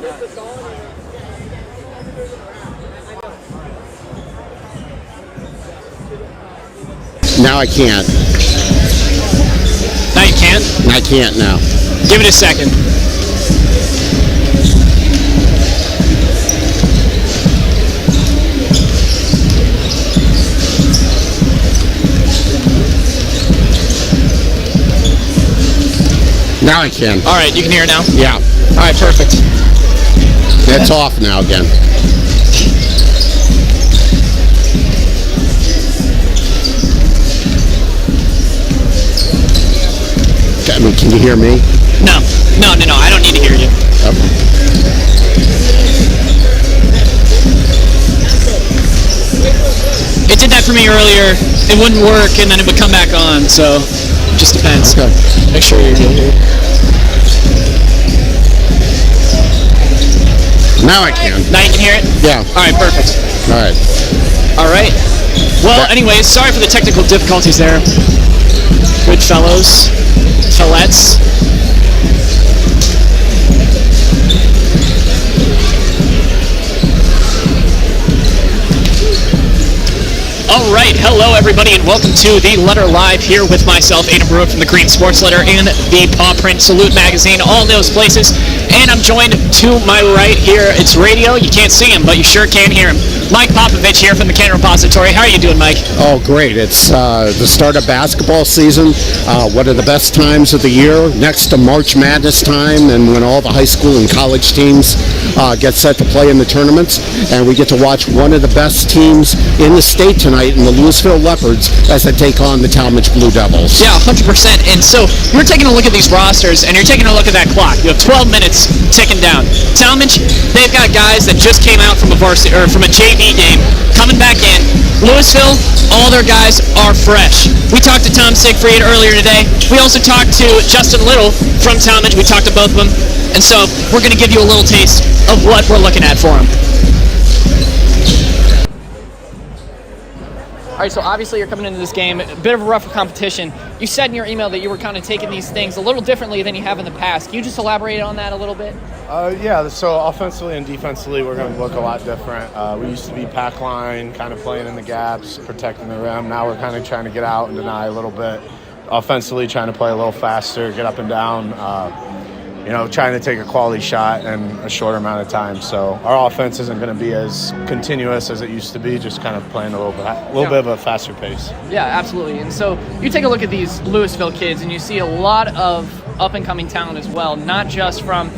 Now I can't. Now you can't? I can't now. Give it a second. Now I can. All right, you can hear it now? Yeah. All right, perfect. It's off now again. I mean, can you hear me? No. I don't need to hear you. Okay. It did that for me earlier. It wouldn't work, and then it would come back on, so it just depends. Okay. Make sure you're good here. Now I can. Now you can hear it? Yeah. All right, perfect. All right. Well, anyways, sorry for the technical difficulties there. Good fellows. Fellettes. All right, hello everybody, and welcome to the Letter Live here with myself, Aiden Brueck from the Green Sports Letter and the Paw Print Salute magazine, all those places. And I'm joined to my right here. It's radio. You can't see him, but you sure can hear him. Mike Popovich here from the Cannon Repository. How are you doing, Mike? Oh, great. It's the start of basketball season, one of the best times of the year, next to March Madness time, and when all the high school and college teams get set to play in the tournaments. And we get to watch one of the best teams in the state tonight in the Louisville Leopards as they take on the Tallmadge Blue Devils. Yeah, 100%. And so you're taking a look at these rosters, and you're taking a look at that clock. You have 12 minutes ticking down. Tallmadge, they've got guys that just came out from a varsity or from a JV game coming back in. Louisville, all their guys are fresh. We talked to Tom Siegfried earlier today. We also talked to Justin Little from Tallmadge. We talked to both of them. And so we're going to give you a little taste of what we're looking at for them. All right, so obviously you're coming into this game, a bit of a rougher competition. You said in your email that you were kind of taking these things a little differently than you have in the past. Can you just elaborate on that a little bit? Yeah, so offensively and defensively, we're going to look a lot different. We used to be pack line, kind of playing in the gaps, protecting the rim. Now we're kind of trying to get out and deny a little bit. Offensively, trying to play a little faster, get up and down, trying to take a quality shot in a shorter amount of time. So our offense isn't going to be as continuous as it used to be, just kind of playing a little bit of a faster pace. Yeah, absolutely. And so you take a look at these Louisville kids, and you see a lot of up-and-coming talent as well, not just from,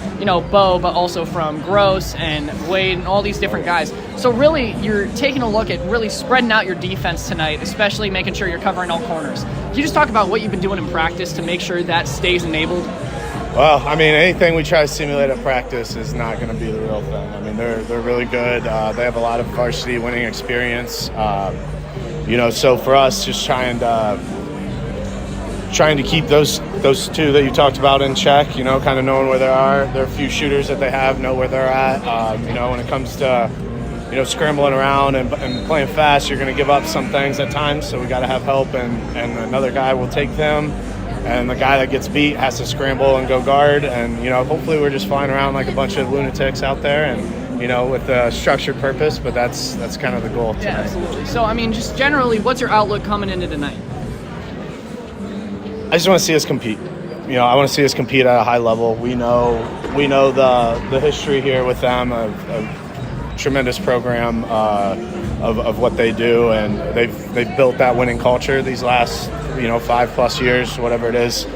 Beau, but also from Gross and Wade and all these different guys. So really, you're taking a look at really spreading out your defense tonight, especially making sure you're covering all corners. Can you just talk about what you've been doing in practice to make sure that stays enabled? Well, I mean, anything we try to simulate at practice is not going to be the real thing. I mean, they're really good. They have a lot of varsity winning experience. So for us, just trying to keep those two that you talked about in check. Kind of knowing where they are. There are a few shooters that they have, know where they're at. When it comes to scrambling around and playing fast, you're going to give up some things at times. So we got to have help, and another guy will take them. And the guy that gets beat has to scramble and go guard. And, hopefully we're just flying around like a bunch of lunatics out there and, with a structured purpose. But that's kind of the goal tonight. Yeah, absolutely. So, just generally, what's your outlook coming into tonight? I just want to see us compete. I want to see us compete at a high level. We know the history here with them of tremendous program of what they do, and they've built that winning culture these last 5+ years, whatever it is.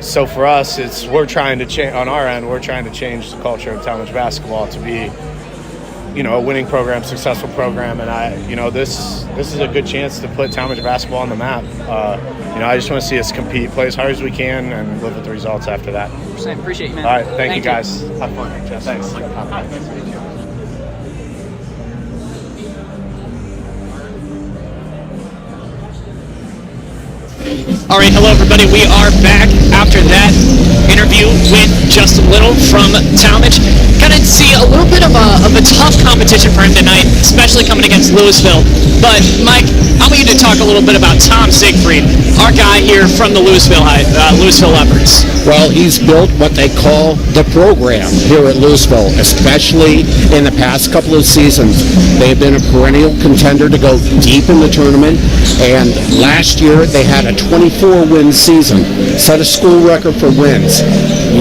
So for us, we're trying to change on our end. We're trying to change the culture of Tallmadge basketball to be, a winning program, successful program, and this is a good chance to put Tallmadge basketball on the map. I just want to see us compete, play as hard as we can, and live with the results after that. 100%. Appreciate you, man. All right, thank you guys. Have fun. Thanks. All right, hello everybody. We are back after that interview with Justin Little from Tallmadge. Got to see a little bit of a tough competition for him tonight, especially coming against Louisville. But Mike, I want you to talk a little bit about Tom Siegfried, our guy here from the Louisville Leopards. Well, he's built what they call the program here at Louisville, especially in the past couple of seasons. They've been a perennial contender to go deep in the tournament, and last year they had a 24-win season, set a school record for wins,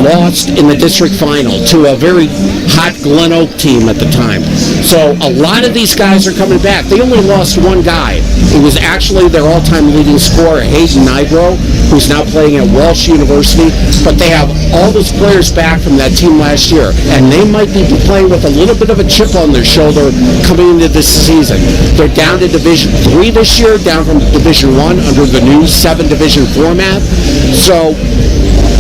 lost in the district final to a very hot Glen Oak team at the time. So a lot of these guys are coming back. They only lost one guy. It was actually their all-time leading scorer, Aiden Brueck, who's now playing at Walsh University. But they have all those players back from that team last year, and they might be playing with a little bit of a chip on their shoulder coming into this season. They're down to Division III this year, down from Division I under the new 7-division format. So,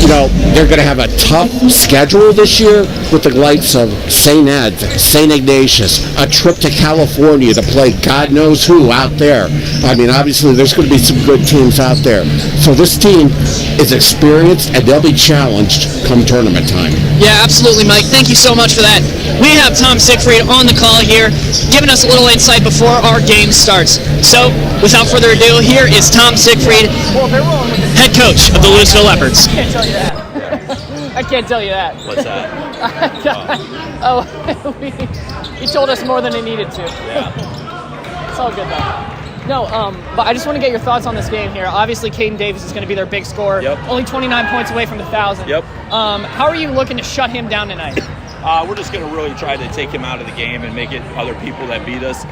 you know, they're going to have a tough schedule this year with the likes of St. Ed, St. Ignatius, a trip to California to play God knows who out there. I mean, obviously, there's going to be some good teams out there. So this team is experienced, and they'll be challenged come tournament time. Yeah, absolutely, Mike. Thank you so much for that. We have Tom Siegfried on the call here, giving us a little insight before our game starts. So, without further ado, here is Tom Siegfried, head coach of the Louisville Leopards. I can't tell you that. I can't tell you that. What's that? He told us more than he needed to. Yeah. It's all good though. No, but I just want to get your thoughts on this game here. Obviously, Kaden Davis is going to be their big scorer. Yep. Only 29 points away from the 1,000. Yep. How are you looking to shut him down tonight? We're just going to really try to take him out of the game and make it other people that beat us.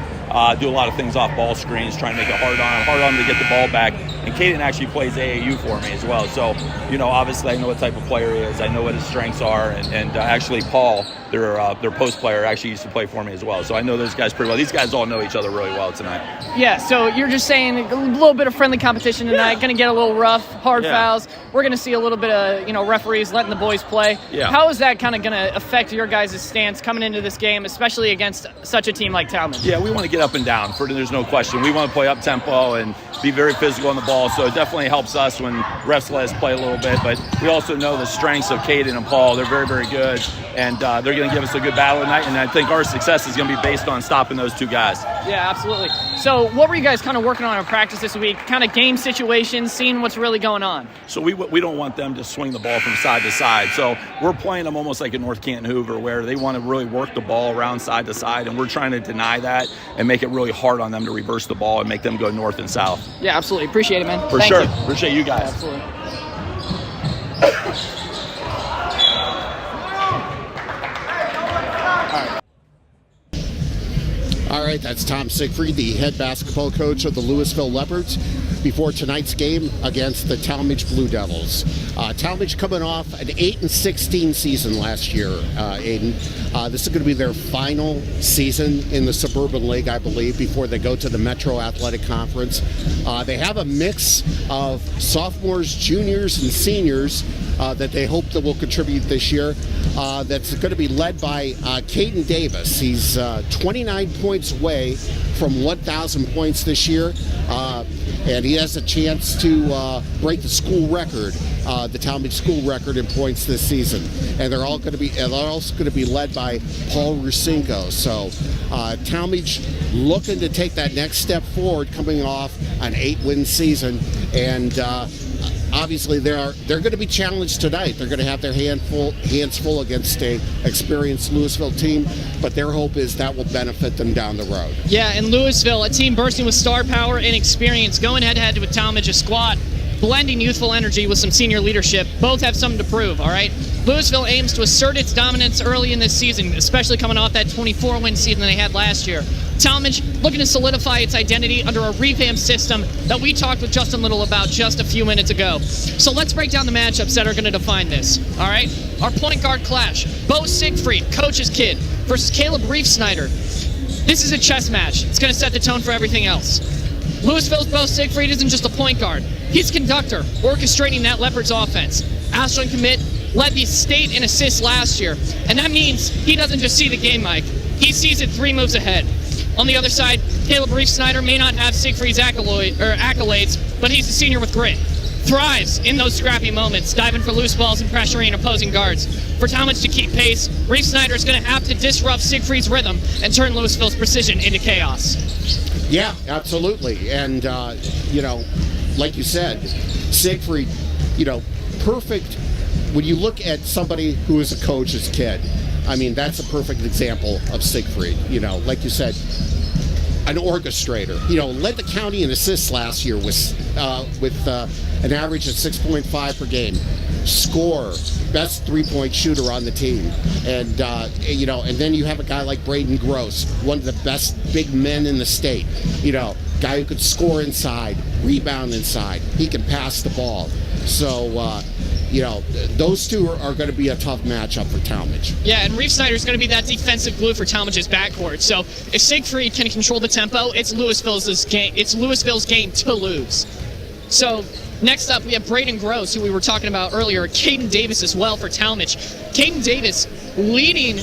Do a lot of things off ball screens, trying to make it hard on him to get the ball back. And Kaden actually plays AAU for me as well. So, you know, obviously I know what type of player he is. I know what his strengths are. And actually Paul, their post player, actually used to play for me as well. So I know those guys pretty well. These guys all know each other really well tonight. Yeah, so you're just saying a little bit of friendly competition tonight, going to get a little rough, hard fouls. We're going to see a little bit of, you know, referees letting the boys play. Yeah. How is that kind of going to affect your guys' stance coming into this game, especially against such a team like Tallmadge? Yeah, we want to get up and down. There's no question. We want to play up-tempo and be very physical on the ball, so it definitely helps us when refs let us play a little bit. But we also know the strengths of Kaden and Paul. They're very, very good, and they're going to give us a good battle tonight, and I think our success is going to be based on stopping those two guys. Yeah, absolutely. So what were you guys kind of working on in practice this week? Kind of game situations, seeing what's really going on? So we don't want them to swing the ball from side to side. So we're playing them almost like a North Canton Hoover, where they want to really work the ball around side to side, and we're trying to deny that and make it really hard on them to reverse the ball and make them go north and south. Yeah, absolutely. Appreciate it, man. For Thank sure. you. Appreciate you guys. Absolutely. All right, that's Tom Siegfried, the head basketball coach of the Louisville Leopards, before tonight's game against the Tallmadge Blue Devils. Tallmadge coming off an 8-16 season last year, Aiden. This is going to be their final season in the Suburban League, I believe, before they go to the Metro Athletic Conference. They have a mix of sophomores, juniors, and seniors that they hope that will contribute this year. That's going to be led by Kaden Davis. He's 29 points away from 1,000 points this year, and he has a chance to break the school record, the Tallmadge school record in points this season. And they're also going to be led by Paul Rusinko. So Tallmadge looking to take that next step forward, coming off an 8-win season, and obviously they're going to be challenged tonight. They're going to have their hands full against a experienced Louisville team, but their hope is that will benefit them down the road. Yeah, and Louisville, a team bursting with star power and experience, going head-to-head with Tallmadge, a squad blending youthful energy with some senior leadership. Both have something to prove, all right? Louisville aims to assert its dominance early in this season, especially coming off that 24-win season they had last year. Tallmadge looking to solidify its identity under a revamped system that we talked with Justin Little about just a few minutes ago. So let's break down the matchups that are going to define this, all right? Our point guard clash, Beau Siegfried, coach's kid, versus Caleb Reef-Snyder. This is a chess match. It's going to set the tone for everything else. Louisville's Beau Siegfried isn't just a point guard. He's conductor, orchestrating that Leopards offense. Ashland commit, led the state in assists last year, and that means he doesn't just see the game, Mike. He sees it 3 moves ahead. On the other side, Caleb Reef-Snyder may not have Siegfried's accolades, but he's a senior with grit. Thrives in those scrappy moments, diving for loose balls and pressuring opposing guards. For Tallmadge to keep pace, Reef-Snyder is going to have to disrupt Siegfried's rhythm and turn Louisville's precision into chaos. Yeah, absolutely. And, like you said, Siegfried, perfect. When you look at somebody who is a coach's kid, I mean, that's a perfect example of Siegfried. Like you said, an orchestrator. Led the county in assists last year with an average of 6.5 per game. Scorer, best three-point shooter on the team, and then you have a guy like Brayden Gross, one of the best big men in the state. Guy who could score inside, rebound inside. He can pass the ball. So, those two are going to be a tough matchup for Tallmadge. Yeah, and Reef-Snyder is going to be that defensive glue for Tallmadge's backcourt. So if Siegfried can control the tempo, it's Louisville's game. It's Louisville's game to lose. So next up, we have Brayden Gross, who we were talking about earlier. Kaden Davis as well for Tallmadge. Kaden Davis leading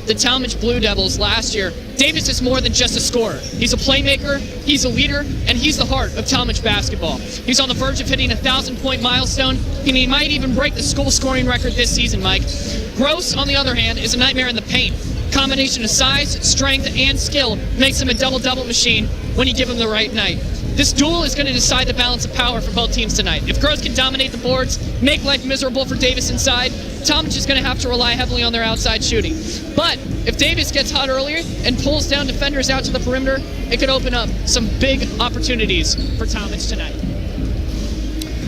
the Tallmadge Blue Devils last year. Davis is more than just a scorer. He's a playmaker, he's a leader, and he's the heart of Tallmadge basketball. He's on the verge of hitting a 1,000-point milestone, and he might even break the school scoring record this season, Mike. Gross, on the other hand, is a nightmare in the paint. Combination of size, strength, and skill makes him a double-double machine when you give him the right night. This duel is going to decide the balance of power for both teams tonight. If Gross can dominate the boards, make life miserable for Davis inside, Tallmadge is going to have to rely heavily on their outside shooting. But if Davis gets hot earlier and pulls down defenders out to the perimeter, it could open up some big opportunities for Tallmadge tonight.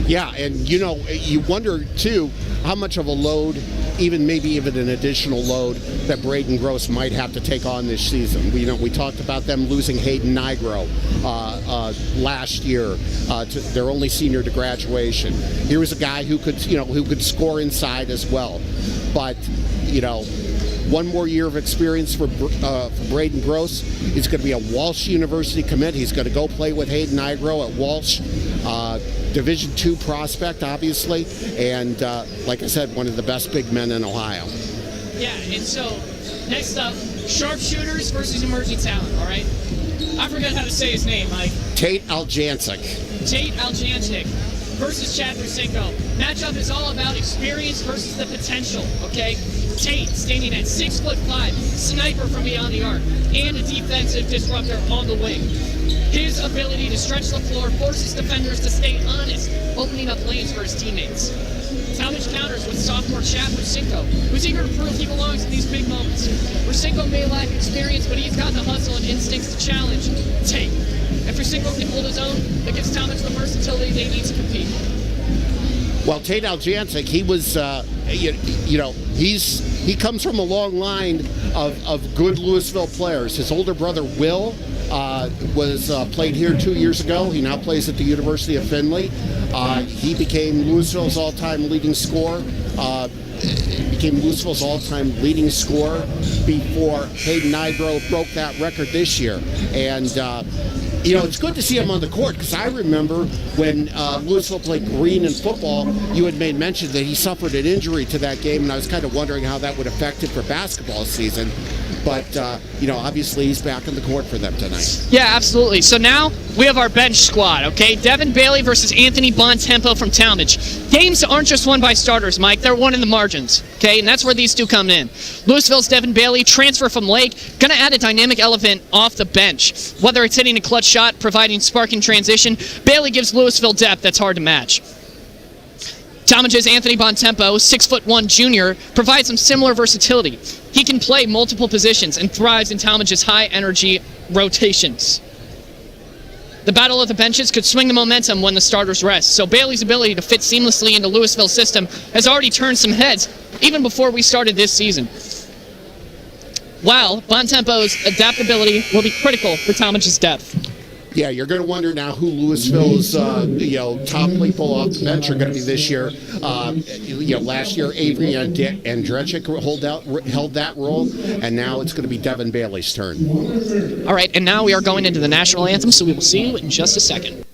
Yeah, and you wonder too how much of a load, maybe even an additional load, that Brayden Gross might have to take on this season. We talked about them losing Aiden Nigro last year, to their only senior to graduation. Here was a guy who could score inside as well, but one more year of experience for Brayden Gross. He's going to be a Walsh University commit. He's going to go play with Aiden Nigro at Walsh. Division II prospect, obviously, and like I said, one of the best big men in Ohio. Yeah, and so next up, sharpshooters versus emerging talent, all right? I forgot how to say his name, Mike. Tate Aljancic versus Chad Rusinko. Matchup is all about experience versus the potential, okay? Tate standing at 6'5", sniper from beyond the arc, and a defensive disruptor on the wing. His ability to stretch the floor forces defenders to stay honest, opening up lanes for his teammates. Tallmadge counters with sophomore Chad Rusinko, who's eager to prove he belongs in these big moments. Rusinko may lack experience, but he's got the hustle and instincts to challenge Tate. If Rusinko can hold his own, it gives Tallmadge the versatility they need to compete. Well, Tate Aljancic, he was, he comes from a long line of good Louisville players. His older brother, Will, played here 2 years ago. He now plays at the University of Findlay. He became Louisville's all-time leading scorer. Before Hayden Nigro broke that record this year. And it's good to see him on the court, because I remember when Louisville played Green in football, you had made mention that he suffered an injury to that game, and I was kind of wondering how that would affect him for basketball season. But, obviously he's back on the court for them tonight. Yeah, absolutely. So now we have our bench squad, okay? Devin Bailey versus Anthony Bontempo from Tallmadge. Games aren't just won by starters, Mike. They're won in the margins, okay? And that's where these two come in. Louisville's Devin Bailey, transfer from Lake, going to add a dynamic element off the bench. Whether it's hitting a clutch shot, providing spark in transition, Bailey gives Louisville depth that's hard to match. Tallmadge's Anthony Bontempo, 6'1" junior, provides some similar versatility. He can play multiple positions and thrives in Tallmadge's high-energy rotations. The battle of the benches could swing the momentum when the starters rest, so Bailey's ability to fit seamlessly into Louisville's system has already turned some heads, even before we started this season. While Bontempo's adaptability will be critical for Tallmadge's depth. Yeah, you're going to wonder now who Louisville's top people off the bench are going to be this year. Last year Avery Andrechik held that role, and now it's going to be Devin Bailey's turn. All right, and now we are going into the national anthem, so we will see you in just a second.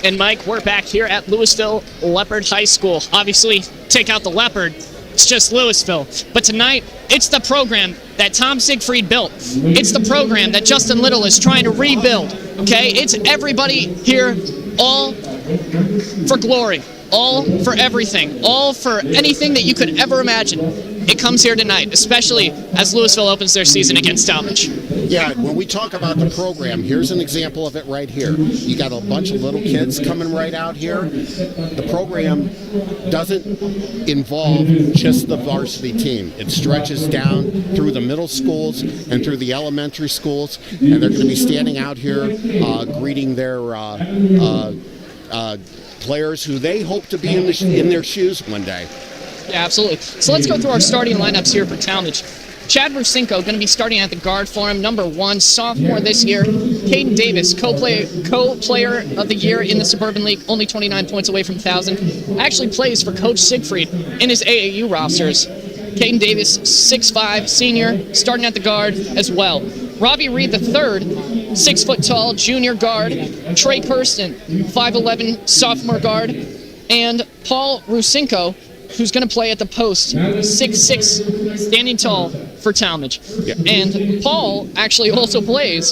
And Mike, we're back here at Louisville Leopard High School. Obviously, take out the Leopard, it's just Louisville. But tonight, it's the program that Tom Siegfried built. It's the program that Justin Little is trying to rebuild. Okay, it's everybody here, all for glory, all for everything, all for anything that you could ever imagine. It comes here tonight, especially as Louisville opens their season against Tallmadge. Yeah, when we talk about the program, here's an example of it right here. You got a bunch of little kids coming right out here. The program doesn't involve just the varsity team. It stretches down through the middle schools and through the elementary schools, and they're going to be standing out here greeting their players who they hope to be in their shoes one day. Yeah, absolutely. So let's go through our starting lineups here for Tallmadge. Chad Rusinko going to be starting at the guard for him, number 1, sophomore this year. Kaden Davis, co-player of the year in the Suburban League, only 29 points away from 1,000. Actually plays for Coach Siegfried in his AAU rosters. Kaden Davis, 6'5", senior, starting at the guard as well. Robbie Reed III, 6 foot tall, junior guard. Trey Kirsten, 5'11", sophomore guard. And Paul Rusinko, who's going to play at the post, 6'6", standing tall for Tallmadge. Yeah. And Paul actually also plays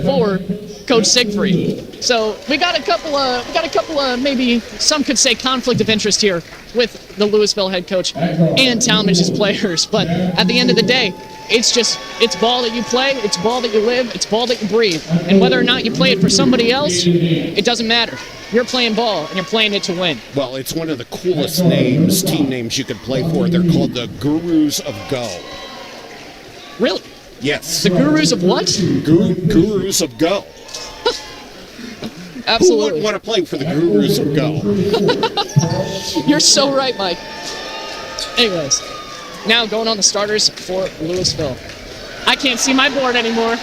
for Coach Siegfried. So we got a couple of maybe some could say conflict of interest here with the Louisville head coach and Tallmadge's players. But at the end of the day, it's ball that you play, it's ball that you live, it's ball that you breathe. And whether or not you play it for somebody else, it doesn't matter. You're playing ball, and you're playing it to win. Well, it's one of the coolest team names you could play for. They're called the Gurus of Go. Really? Yes. The Gurus of what? Gurus of Go. Absolutely. Who wouldn't want to play for the Gurus of Go? You're so right, Mike. Anyways, now going on the starters for Louisville. I can't see my board anymore.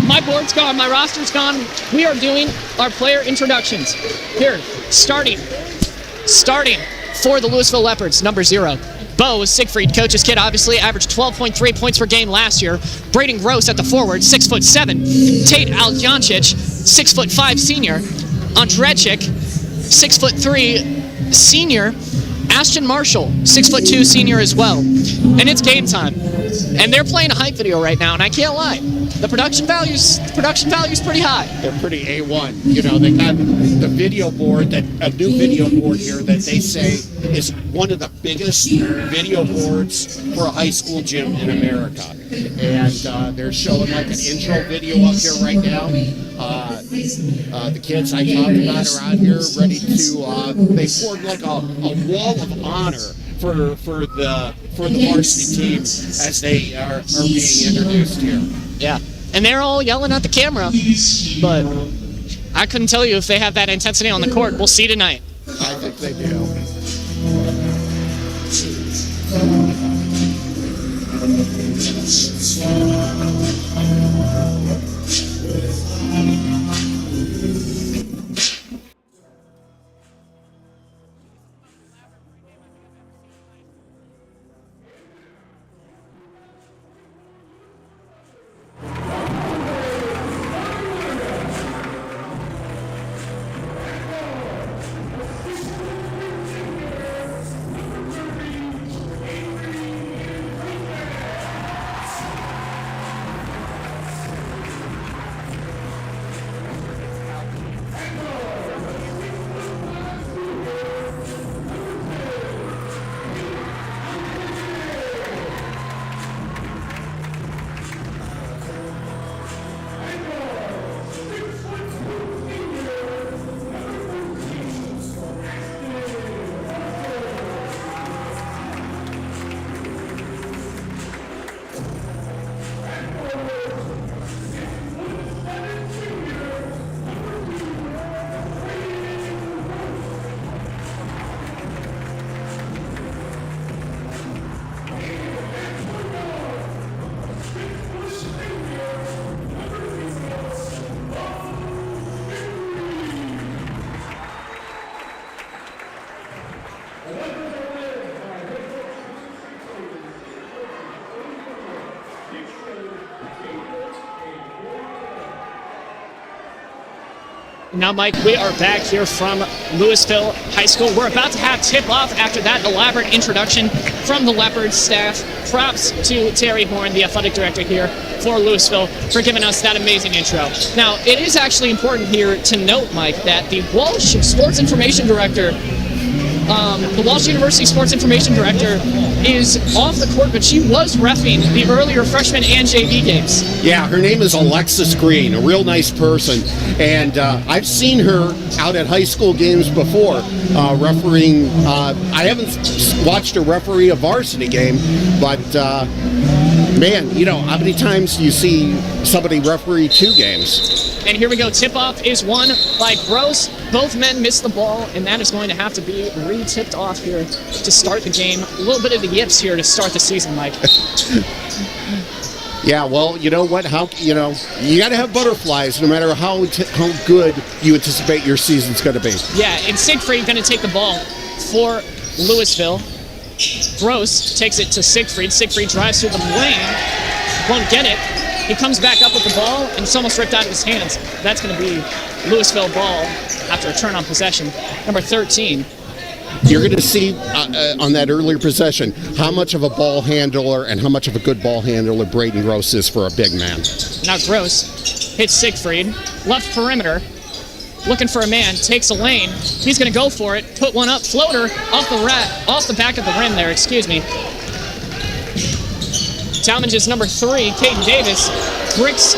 My board's gone. My roster's gone. We are doing our player introductions. Here, starting for the Louisville Leopards, number 0. Beau Siegfried, coach's kid, obviously, averaged 12.3 points per game last year. Brayden Gross at the forward, 6'7". Tate Aljancic, 6'5", senior. Andrechik, 6'3", senior. Ashton Marshall, 6'2", senior as well. And it's game time. And they're playing a hype video right now, and I can't lie. The production value's pretty high. They're pretty A1. You know, they got the video board, a new video board here that they say is one of the biggest video boards for a high school gym in America. And they're showing like an intro video up here right now. The kids I talked about are out here ready to, they formed like a wall of honor for the varsity team as they are being introduced here. Yeah, and they're all yelling at the camera, but I couldn't tell you if they have that intensity on the court. We'll see tonight. I think they do. Now, Mike, we are back here from Louisville High School. We're about to have tip-off after that elaborate introduction from the Leopards staff. Props to Terry Horn, the athletic director here for Louisville, for giving us that amazing intro. Now, it is actually important here to note, Mike, that the Walsh Sports Information Director, the Walsh University Sports Information Director, is off the court, but she was reffing the earlier freshman and JV games. Yeah, her name is Alexis Green, a real nice person, and I've seen her out at high school games before, refereeing. I haven't watched her referee a varsity game, but man, you know, how many times do you see somebody referee 2 games? And here we go. Tip-off is won by Gross. Both men missed the ball, and that is going to have to be re-tipped off here to start the game. A little bit of the yips here to start the season, Mike. Yeah, well, you know what? You got to have butterflies, no matter how good you anticipate your season's going to be. Yeah, and Siegfried going to take the ball for Louisville. Gross takes it to Siegfried. Siegfried drives through the lane, won't get it. He comes back up with the ball, and it's almost ripped out of his hands. That's going to be Louisville ball after a turn on possession. Number 13. You're going to see on that earlier possession how much of a ball handler and how much of a good ball handler Brayden Gross is for a big man. Now Gross hits Siegfried. Left perimeter. Looking for a man. Takes a lane. He's going to go for it. Put one up. Floater off the back of the rim there. Excuse me. Tallmadge's number 3, Kaden Davis, bricks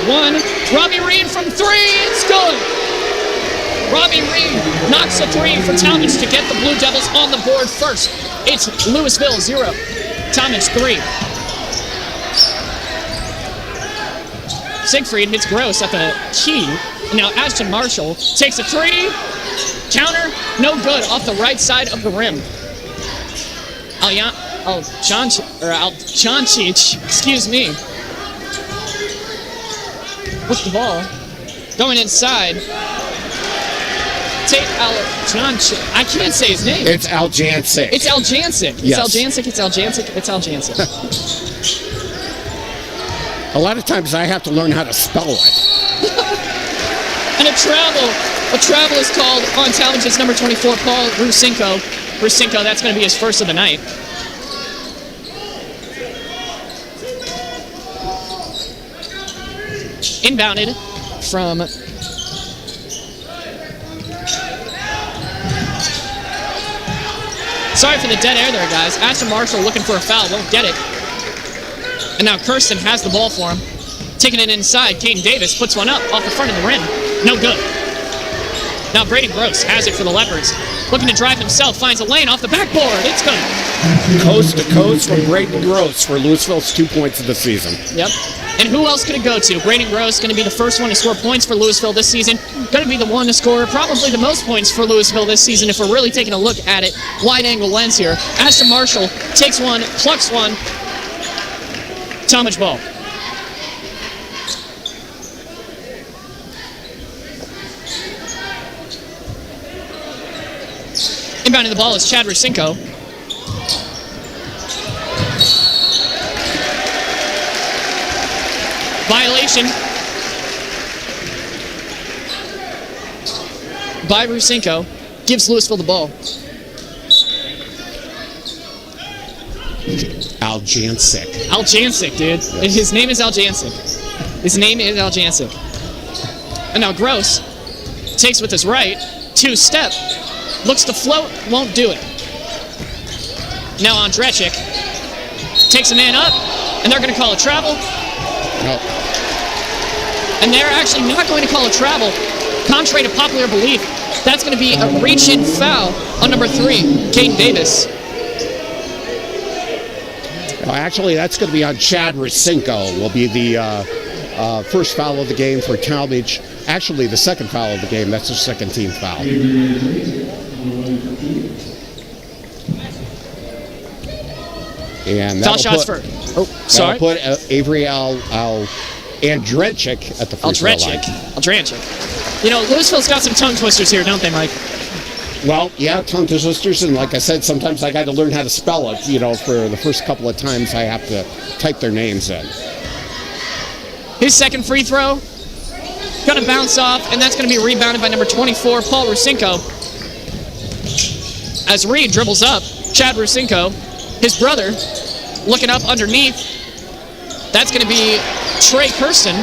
1. Robbie Reed from 3, it's good! Robbie Reed knocks a 3 for Tallmadge to get the Blue Devils on the board first. It's Louisville 0, Tallmadge 3. Siegfried hits Gross at the key. And now Ashton Marshall takes a 3, counter, no good, off the right side of the rim. Aljancic, excuse me, with the ball, going inside. Take Aljancic. I can't say his name. It's Aljancic. It's Aljancic. Yes. It's Aljancic. A lot of times I have to learn how to spell it. And a travel is called on Tallmadge's number 24, Paul Rusinko. That's going to be his first of the night. Inbounded from sorry for the dead air there, guys. Ashton Marshall looking for a foul, won't get it. And now Kirsten has the ball for him. Taking it inside, Kaden Davis puts one up off the front of the rim. No good. Now Brayden Gross has it for the Leopards. Looking to drive himself, finds a lane off the backboard. It's good. Coast to coast from Brayden Gross for Louisville's 2 points of the season. Yep. And who else could it go to? Brayden Gross going to be the first one to score points for Louisville this season. Going to be the one to score probably the most points for Louisville this season if we're really taking a look at it. Wide angle lens here. Ashton Marshall takes one, plucks one. Tallmadge ball. Inbounding the ball is Chad Rusinko. Violation by Rusinko. Gives Louisville the ball. Aljancic, dude. Yes. His name is Aljancic. And now Gross takes with his right, 2-step, looks to float, won't do it. Now Andrechik takes a man up, and they're going to call a travel. No. And they're actually not going to call a travel. Contrary to popular belief, that's going to be a reach-in foul on number 3, Kaden Davis. Actually, that's going to be on Chad Rusinko. Will be the first foul of the game for Tallmadge. Actually, the second foul of the game. That's the second team foul. And foul shots for. Oh, sorry. That'll put Avery Andrechik at the free throw line. Aldranchik. You know, Louisville's got some tongue twisters here, don't they, Mike? Well, yeah, tongue twisters, and like I said, sometimes I got to learn how to spell it. You know, for the first couple of times, I have to type their names in. His second free throw Going to bounce off, and that's going to be rebounded by number 24, Paul Rusinko. As Reed dribbles up, Chad Rusinko, his brother, looking up underneath. That's going to be Trey Kirsten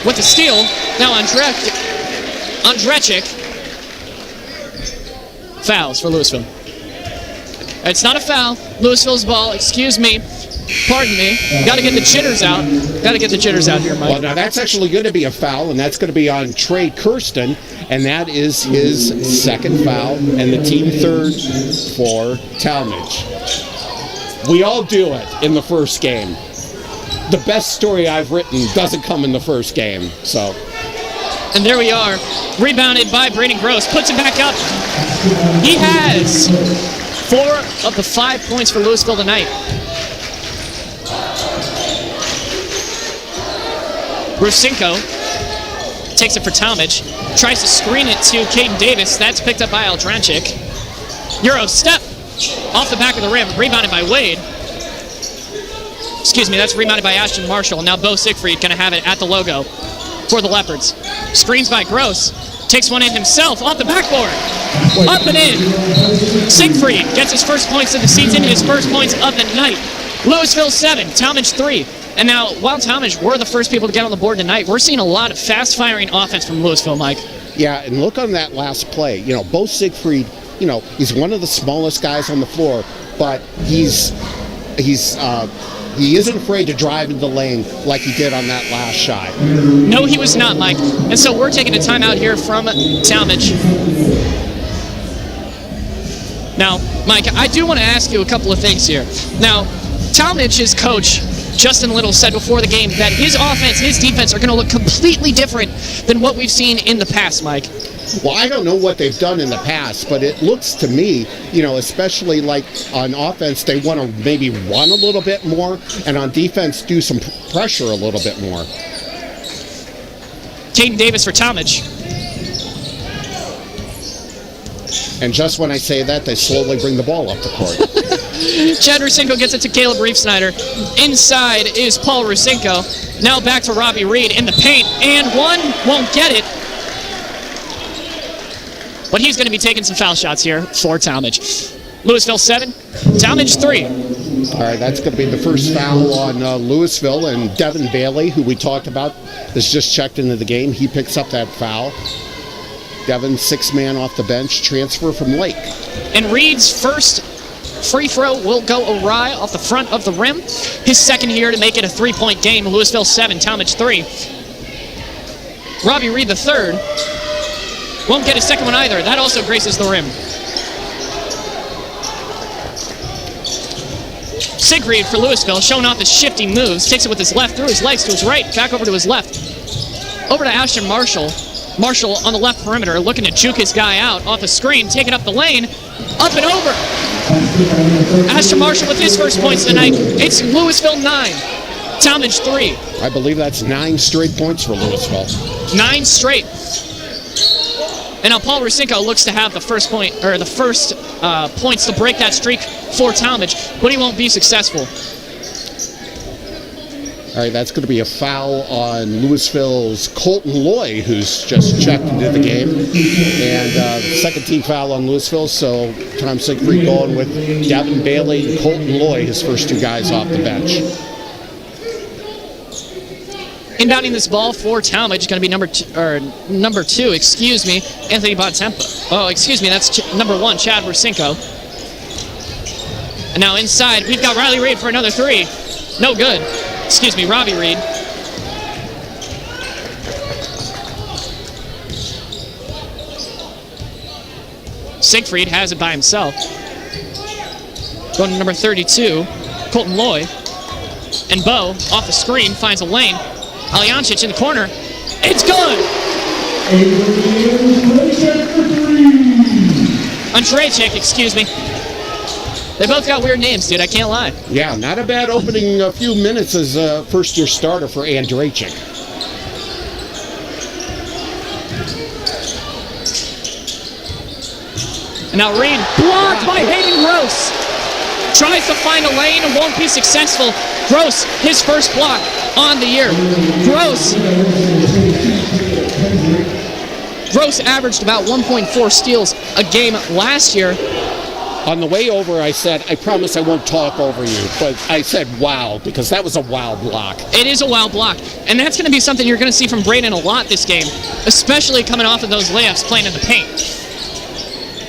with the steal. Now Andrechik. Fouls for Louisville. It's not a foul. Louisville's ball, excuse me. Pardon me. Got to get the jitters out. Got to get the jitters out here, Mike. Well, now that's actually going to be a foul, and that's going to be on Trey Kirsten, and that is his second foul, and the team third for Tallmadge. We all do it in the first game. The best story I've written doesn't come in the first game, so. And there we are. Rebounded by Brayden Gross. Puts it back up. He has 4 of the 5 points for Louisville tonight. Rusinko takes it for Tallmadge. Tries to screen it to Kaden Davis. That's picked up by Aldranchik. Euro step off the back of the rim. Rebounded by Wade. Excuse me, that's rebounded by Ashton Marshall. Now Beau Siegfried going to have it at the logo for the Leopards. Screens by Gross. Takes one in himself off the backboard. Up and in. Siegfried gets his first points of the season, his first points of the night. Louisville 7, Tallmadge 3. And now, while Tallmadge were the first people to get on the board tonight, we're seeing a lot of fast-firing offense from Louisville, Mike. Yeah, and look on that last play. You know, Beau Siegfried, you know, he's one of the smallest guys on the floor, but he isn't afraid to drive into the lane like he did on that last shot. No, he was not, Mike. And so we're taking a timeout here from Tallmadge. Now, Mike, I do want to ask you a couple of things here. Now, Tallmadge's coach, Justin Little, said before the game that his offense, his defense are going to look completely different than what we've seen in the past, Mike. Well, I don't know what they've done in the past, but it looks to me, you know, especially like on offense, they want to maybe run a little bit more, and on defense, do some pressure a little bit more. Kaden Davis for Tallmadge. And just when I say that, they slowly bring the ball up the court. Chad Rusinko gets it to Caleb Reef-Snyder. Inside is Paul Rusinko. Now back to Robbie Reed in the paint, and one won't get it. But he's going to be taking some foul shots here for Tallmadge. Louisville 7, Tallmadge 3. All right, that's going to be the first foul on Louisville, and Devin Bailey, who we talked about, has just checked into the game. He picks up that foul. Devin, 6-man off the bench, transfer from Lake. And Reed's first free throw will go awry off the front of the rim. His second here to make it a 3-point game. Louisville 7, Tallmadge 3. Robbie Reed the third. Won't get a second one either. That also graces the rim. Siegfried for Louisville, showing off his shifty moves. Takes it with his left, through his legs to his right, back over to his left. Over to Ashton Marshall. Marshall on the left perimeter, looking to juke his guy out off a screen, taking up the lane, up and over. Ashton Marshall with his first points tonight. It's Louisville 9, Tallmadge 3. I believe that's 9 straight points for Louisville. 9 straight. And now Paul Rusinko looks to have the first point, or the first points to break that streak for Tallmadge, but he won't be successful. All right, that's going to be a foul on Louisville's Colton Loy, who's just checked into the game. And second team foul on Louisville, so Tom Siegfried going with Devin Bailey and Colton Loy, his first 2 guys off the bench. Inbounding this ball for Tallmadge is going to be number 2, Anthony Bontempo. Oh, excuse me, that's number 1, Chad Rusinko. And now inside, we've got Riley Reed for another 3. No good. Excuse me, Robbie Reed. Siegfried has it by himself. Going to number 32, Colton Loy. And Beau, off the screen, finds a lane. Aljancic in the corner. It's good! Andrejczyk, excuse me. They both got weird names, dude. I can't lie. Yeah, not a bad opening a few minutes as a first-year starter for Andrejczyk. And now Reed blocked by Aiden Gross. Tries to find a lane and won't be successful. Gross, his first block on the year. Gross Gross averaged about 1.4 steals a game last year. On the way over, I said, I promise I won't talk over you, but I said wow, because that was a wow block. It is a wild block, and that's going to be something you're going to see from Brayden a lot this game, especially coming off of those layups playing in the paint.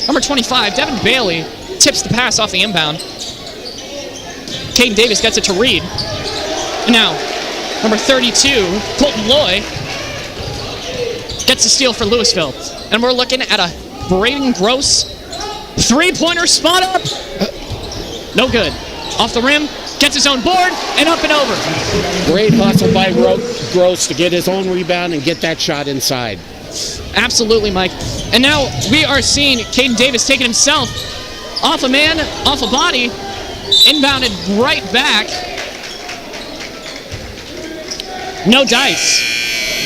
Number 25, Devin Bailey, tips the pass off the inbound. Kaden Davis gets it to Reed. And now, number 32, Colton Loy, gets a steal for Louisville. And we're looking at a Brayden Gross three-pointer spot up. No good. Off the rim, gets his own board, and up and over. Great hustle by Gross to get his own rebound and get that shot inside. Absolutely, Mike. And now we are seeing Kaden Davis taking himself off a man, off a body, inbounded right back. No dice.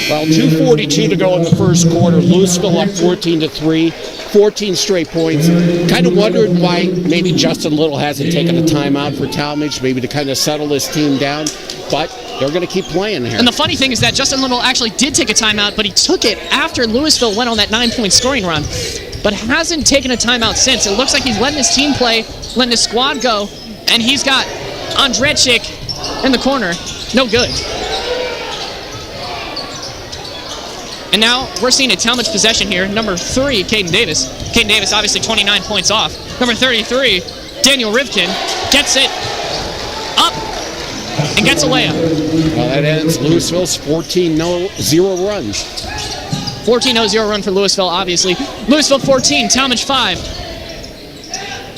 Well, 2:42 to go in the first quarter. Louisville up 14-3. 14 straight points. Kind of wondered why maybe Justin Little hasn't taken a timeout for Tallmadge, maybe to kind of settle his team down, but they're going to keep playing here. And the funny thing is that Justin Little actually did take a timeout, but he took it after Louisville went on that 9-point scoring run, but hasn't taken a timeout since. It looks like he's letting his team play, letting his squad go, and he's got Andrechik in the corner. No good. And now we're seeing a Tallmadge possession here. Number 3, Kaden Davis. Kaden Davis obviously 29 points off. Number 33, Daniel Rivkin, gets it up and gets a layup. Well, that ends Louisville's 14-0 run. 14-0 run for Louisville, obviously. Louisville 14, Tallmadge 5.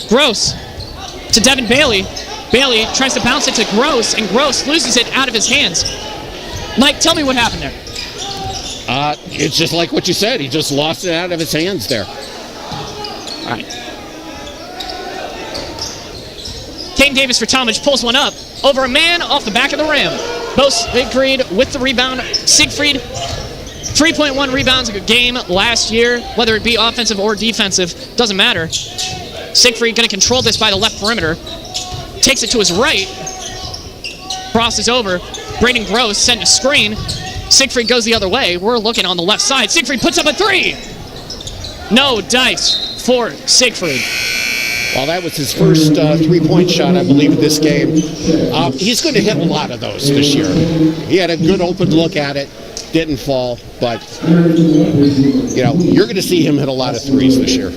Gross to Devin Bailey. Bailey tries to bounce it to Gross, and Gross loses it out of his hands. Mike, tell me what happened there. It's just like what you said. He just lost it out of his hands there. All right. Kaden Davis for Tallmadge pulls one up over a man off the back of the rim. Beau Siegfried with the rebound. Siegfried, 3.1 rebounds a game last year, whether it be offensive or defensive, doesn't matter. Siegfried going to control this by the left perimeter. Takes it to his right. Crosses over. Brayden Gross sent a screen. Siegfried goes the other way. We're looking on the left side. Siegfried puts up a 3. No dice for Siegfried. Well, that was his first three-point shot, I believe, in this game. He's going to hit a lot of those this year. He had a good open look at it, didn't fall, but, you know, you're going to see him hit a lot of threes this year.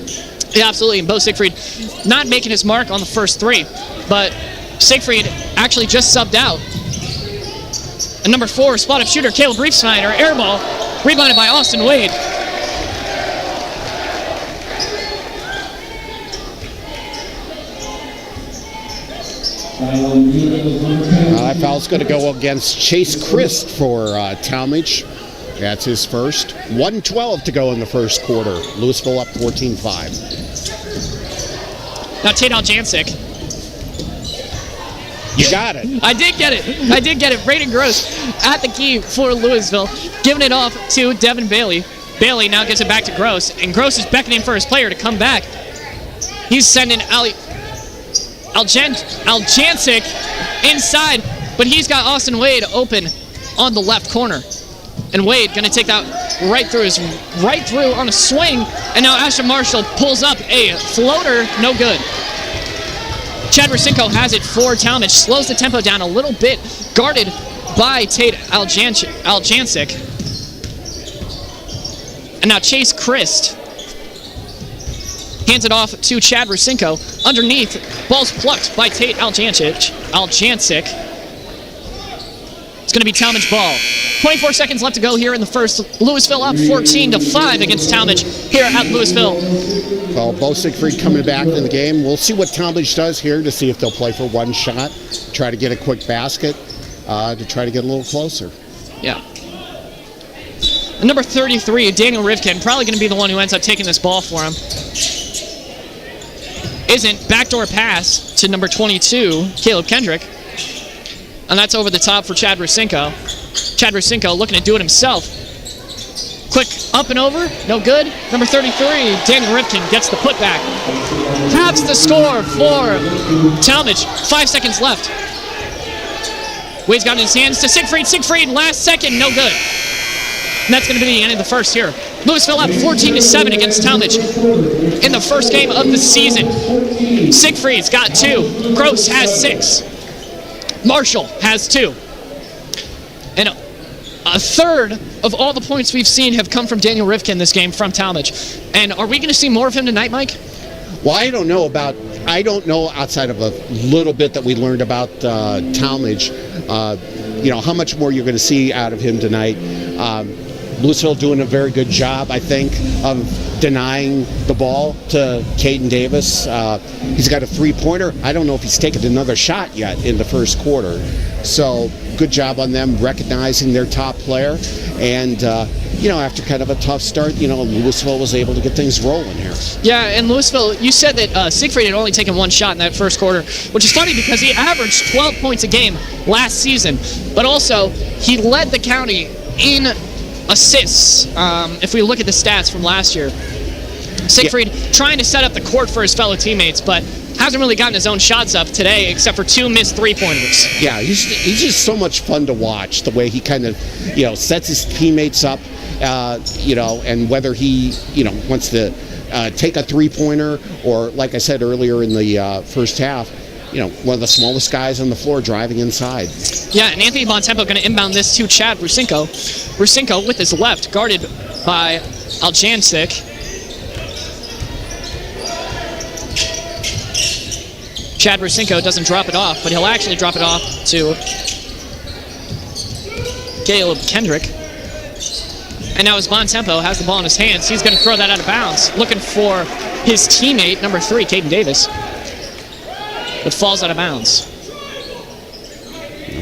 Yeah, absolutely. And Beau Siegfried not making his mark on the first 3, but Siegfried actually just subbed out. And number 4, spot-up shooter, Caleb Reefsnyder, air ball, rebounded by Austin Wade. That foul's going to go against Chase Christ for Tallmadge. That's his first. 1:12 to go in the first quarter. Louisville up 14-5. Now Tate Aljancic. You got it. I did get it. Brayden Gross at the key for Louisville, giving it off to Devin Bailey. Bailey now gives it back to Gross, and Gross is beckoning for his player to come back. He's sending Aljancic inside, but he's got Austin Wade open on the left corner. And Wade going to take that right through on a swing, and now Ashton Marshall pulls up a floater, no good. Chad Racinko has it for Tallmadge, slows the tempo down a little bit, guarded by Tate Aljancic. And now Chase Christ hands it off to Chad Racinko. Underneath, ball's plucked by Tate Aljancic. It's going to be Tallmadge ball. 24 seconds left to go here in the first. Louisville up 14-5 against Tallmadge here at Louisville. Well, Beau Siegfried coming back in the game. We'll see what Tallmadge does here to see if they'll play for one shot, try to get a quick basket, to try to get a little closer. Yeah. And number 33, Daniel Rivkin, probably going to be the one who ends up taking this ball for him. Isn't. Backdoor pass to number 22, Caleb Kendrick. And that's over the top for Chad Racinko. Chad Racinko looking to do it himself. Quick up and over, no good. Number 33, Daniel Rivkin gets the putback. Halves the score for Tallmadge. 5 seconds left. Wade's got it in his hands to Siegfried. Siegfried, last second, no good. And that's going to be the end of the first here Louisville up 14-7 against Tallmadge in the first game of the season. Siegfried's got 2. Gross has 6. Marshall has 2. And a third of all the points we've seen have come from Daniel Rivkin in this game from Tallmadge. And are we going to see more of him tonight, Mike? Well, I don't know outside of a little bit that we learned about Tallmadge, how much more you're going to see out of him tonight. Louisville doing a very good job, I think, of denying the ball to Kaden Davis. He's got a three-pointer. I don't know if he's taken another shot yet in the first quarter. So good job on them recognizing their top player. And, after kind of a tough start, Louisville was able to get things rolling here. Yeah, and Louisville, you said that Siegfried had only taken 1 shot in that first quarter, which is funny because he averaged 12 points a game last season. But also, he led the county in assists, if we look at the stats from last year. Siegfried trying to set up the court for his fellow teammates, but hasn't really gotten his own shots up today except for 2 missed three-pointers. Yeah, he's just so much fun to watch, the way he kind of, sets his teammates up, and whether he, wants to take a three-pointer or, like I said earlier in the first half, one of the smallest guys on the floor driving inside. Yeah, and Anthony Bontempo going to inbound this to Chad Rusinko. Rusinko with his left, guarded by Aljancic. Chad Rusinko doesn't drop it off, but he'll actually drop it off to Caleb Kendrick. And now as Bontempo has the ball in his hands, he's going to throw that out of bounds, looking for his teammate, number 3, Kaden Davis. It falls out of bounds.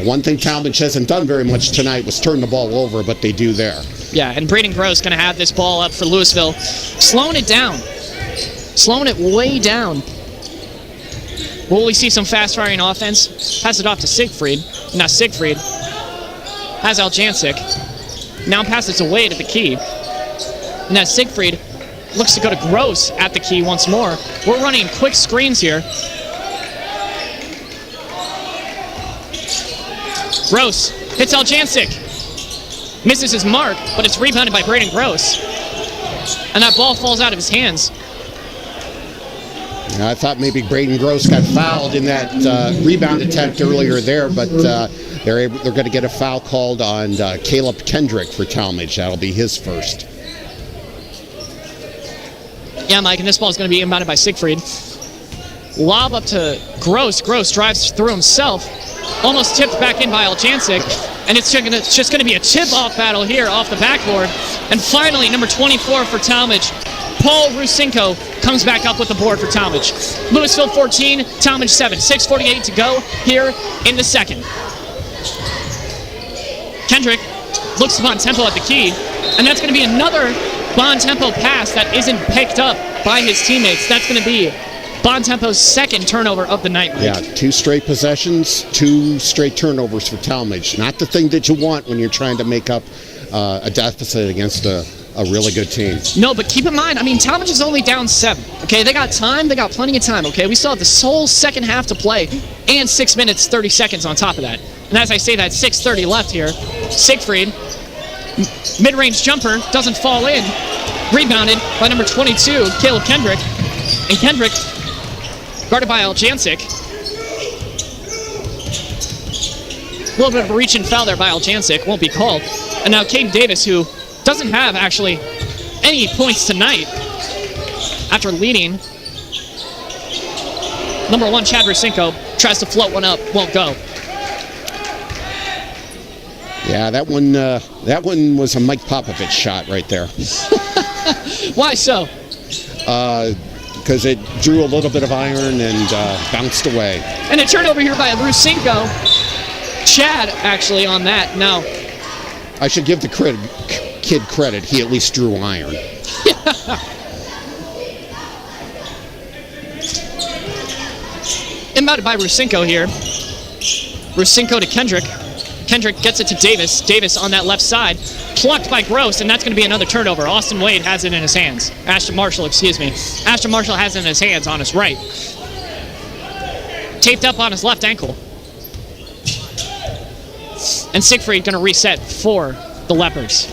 One thing Tallmadge hasn't done very much tonight was turn the ball over, but they do there. Yeah, and Brayden Gross going to have this ball up for Louisville, slowing it down, slowing it way down. Will we see some fast-firing offense? Pass it off to Siegfried. Now Siegfried has Aljancic. Now passes away to the key. Now Siegfried looks to go to Gross at the key once more. We're running quick screens here. Gross hits Aljancic. Misses his mark, but it's rebounded by Brayden Gross. And that ball falls out of his hands. I thought maybe Brayden Gross got fouled in that rebound attempt earlier there, but they're going to get a foul called on Caleb Kendrick for Tallmadge. That'll be his first. Yeah, Mike, and this ball is going to be inbounded by Siegfried. Lob up to Gross. Gross drives through himself. Almost tipped back in by Aljancic. And it's just going to be a tip-off battle here off the backboard. And finally, number 24 for Tallmadge, Paul Rusinko, comes back up with the board for Tallmadge. Louisville 14, Tallmadge 7. 6:48 to go here in the second. Kendrick looks to Bontempo at the key. And that's going to be another Bontempo pass that isn't picked up by his teammates. That's going to be Bontempo's second turnover of the night, Mike. Yeah, 2 straight possessions, 2 straight turnovers for Tallmadge. Not the thing that you want when you're trying to make up a deficit against a really good team. No, but keep in mind, Tallmadge is only down 7. Okay, they got time. They got plenty of time. Okay, we still have the whole second half to play and 6 minutes, 30 seconds on top of that. And as I say that, 6:30 left here. Siegfried, mid-range jumper, doesn't fall in. Rebounded by number 22, Caleb Kendrick. And Kendrick, guarded by Aljancic. A little bit of a reach and foul there by Aljancic. Won't be called. And now Kaden Davis, who doesn't have actually any points tonight after leading. Number 1, Chad Rusinko, tries to float one up, won't go. Yeah, that one was a Mike Popovich shot right there. Why so? Because it drew a little bit of iron and bounced away. And a turnover here by Rusinko. Chad, actually, on that. Now, I should give the kid credit. He at least drew iron. Inbounded by Rusinko here. Rusinko to Kendrick. Kendrick gets it to Davis. Davis on that left side. Plucked by Gross, and that's going to be another turnover. Austin Wade has it in his hands. Ashton Marshall has it in his hands on his right. Taped up on his left ankle. And Siegfried going to reset for the Leopards.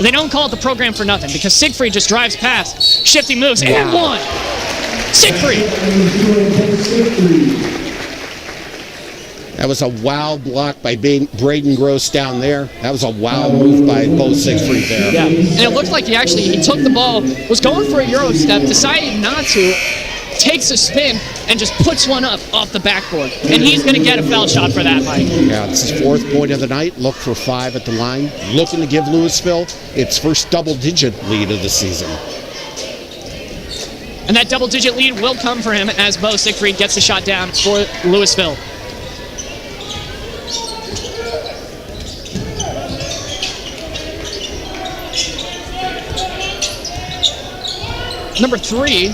They don't call it the program for nothing because Siegfried just drives past, shifty moves, and one. Siegfried. That was a wow block by Brayden Gross down there. That was a wow move by Beau Siegfried there. Yeah, and it looked like he took the ball, was going for a Euro step, decided not to, takes a spin, and just puts one up off the backboard. And he's going to get a foul shot for that, Mike. Yeah, it's his 4th point of the night. Look for 5 at the line. Looking to give Louisville its first double-digit lead of the season. And that double-digit lead will come for him as Beau Siegfried gets the shot down for Louisville. Number 3,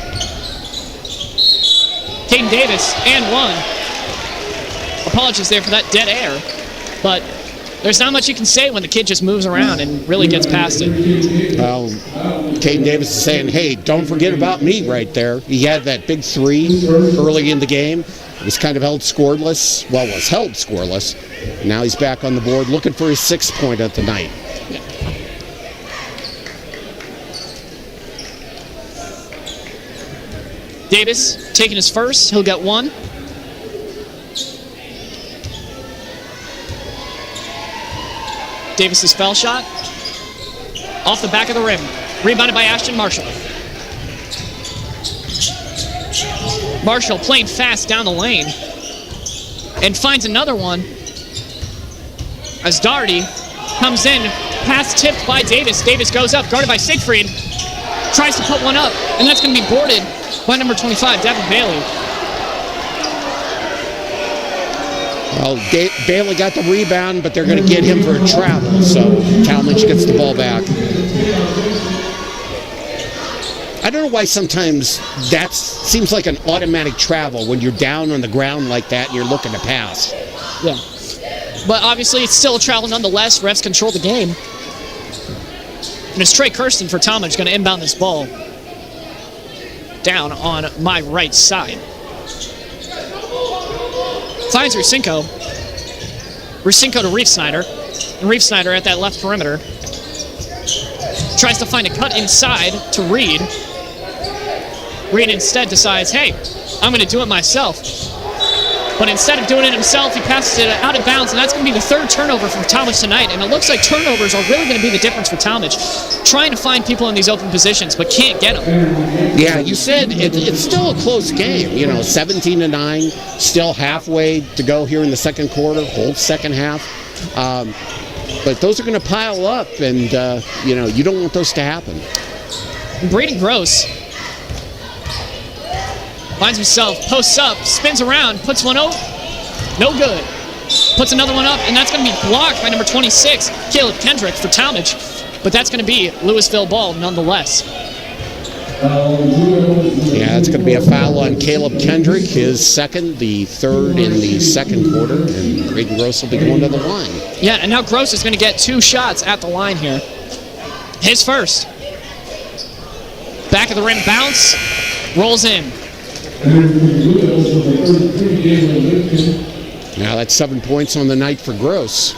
Kaden Davis, and 1. Apologies there for that dead air, but there's not much you can say when the kid just moves around and really gets past it. Well, Kaden Davis is saying, hey, don't forget about me right there. He had that big 3 early in the game. It was kind of held scoreless. Well, was held scoreless. Now he's back on the board looking for his 6th point of the night. Davis taking his first. He'll get 1. Davis's foul shot. Off the back of the rim. Rebounded by Ashton Marshall. Marshall playing fast down the lane. And finds another one. As Doherty comes in. Pass tipped by Davis. Davis goes up. Guarded by Siegfried. Tries to put one up. And that's going to be boarded by number 25, Devin Bailey. Well, Bailey got the rebound, but they're going to get him for a travel, so Tallmadge gets the ball back. I don't know why sometimes that seems like an automatic travel when you're down on the ground like that and you're looking to pass. Yeah. But obviously it's still a travel nonetheless. Refs control the game. And it's Trey Kirsten for Tallmadge going to inbound this ball down on my right side. Finds Rusinko. Rusinko to Reef Snyder. And Reef Snyder at that left perimeter. Tries to find a cut inside to Reed. Reed instead decides, hey, I'm going to do it myself. But instead of doing it himself, he passes it out of bounds, and that's going to be the 3rd turnover from Tallmadge tonight. And it looks like turnovers are really going to be the difference for Tallmadge. Trying to find people in these open positions, but can't get them. Yeah, you said it's still a close game. 17-9, still halfway to go here in the second quarter, whole second half. But those are going to pile up, and, you don't want those to happen. Brayden Gross finds himself, posts up, spins around, puts one out, no good. Puts another one up, and that's going to be blocked by number 26, Caleb Kendrick for Tallmadge. But that's going to be Louisville ball nonetheless. Yeah, it's going to be a foul on Caleb Kendrick, his 2nd, the 3rd in the second quarter, and Brayden Gross will be going to the line. Yeah, and now Gross is going to get 2 shots at the line here. His first. Back of the rim bounce, rolls in. Now that's 7 points on the night for Gross.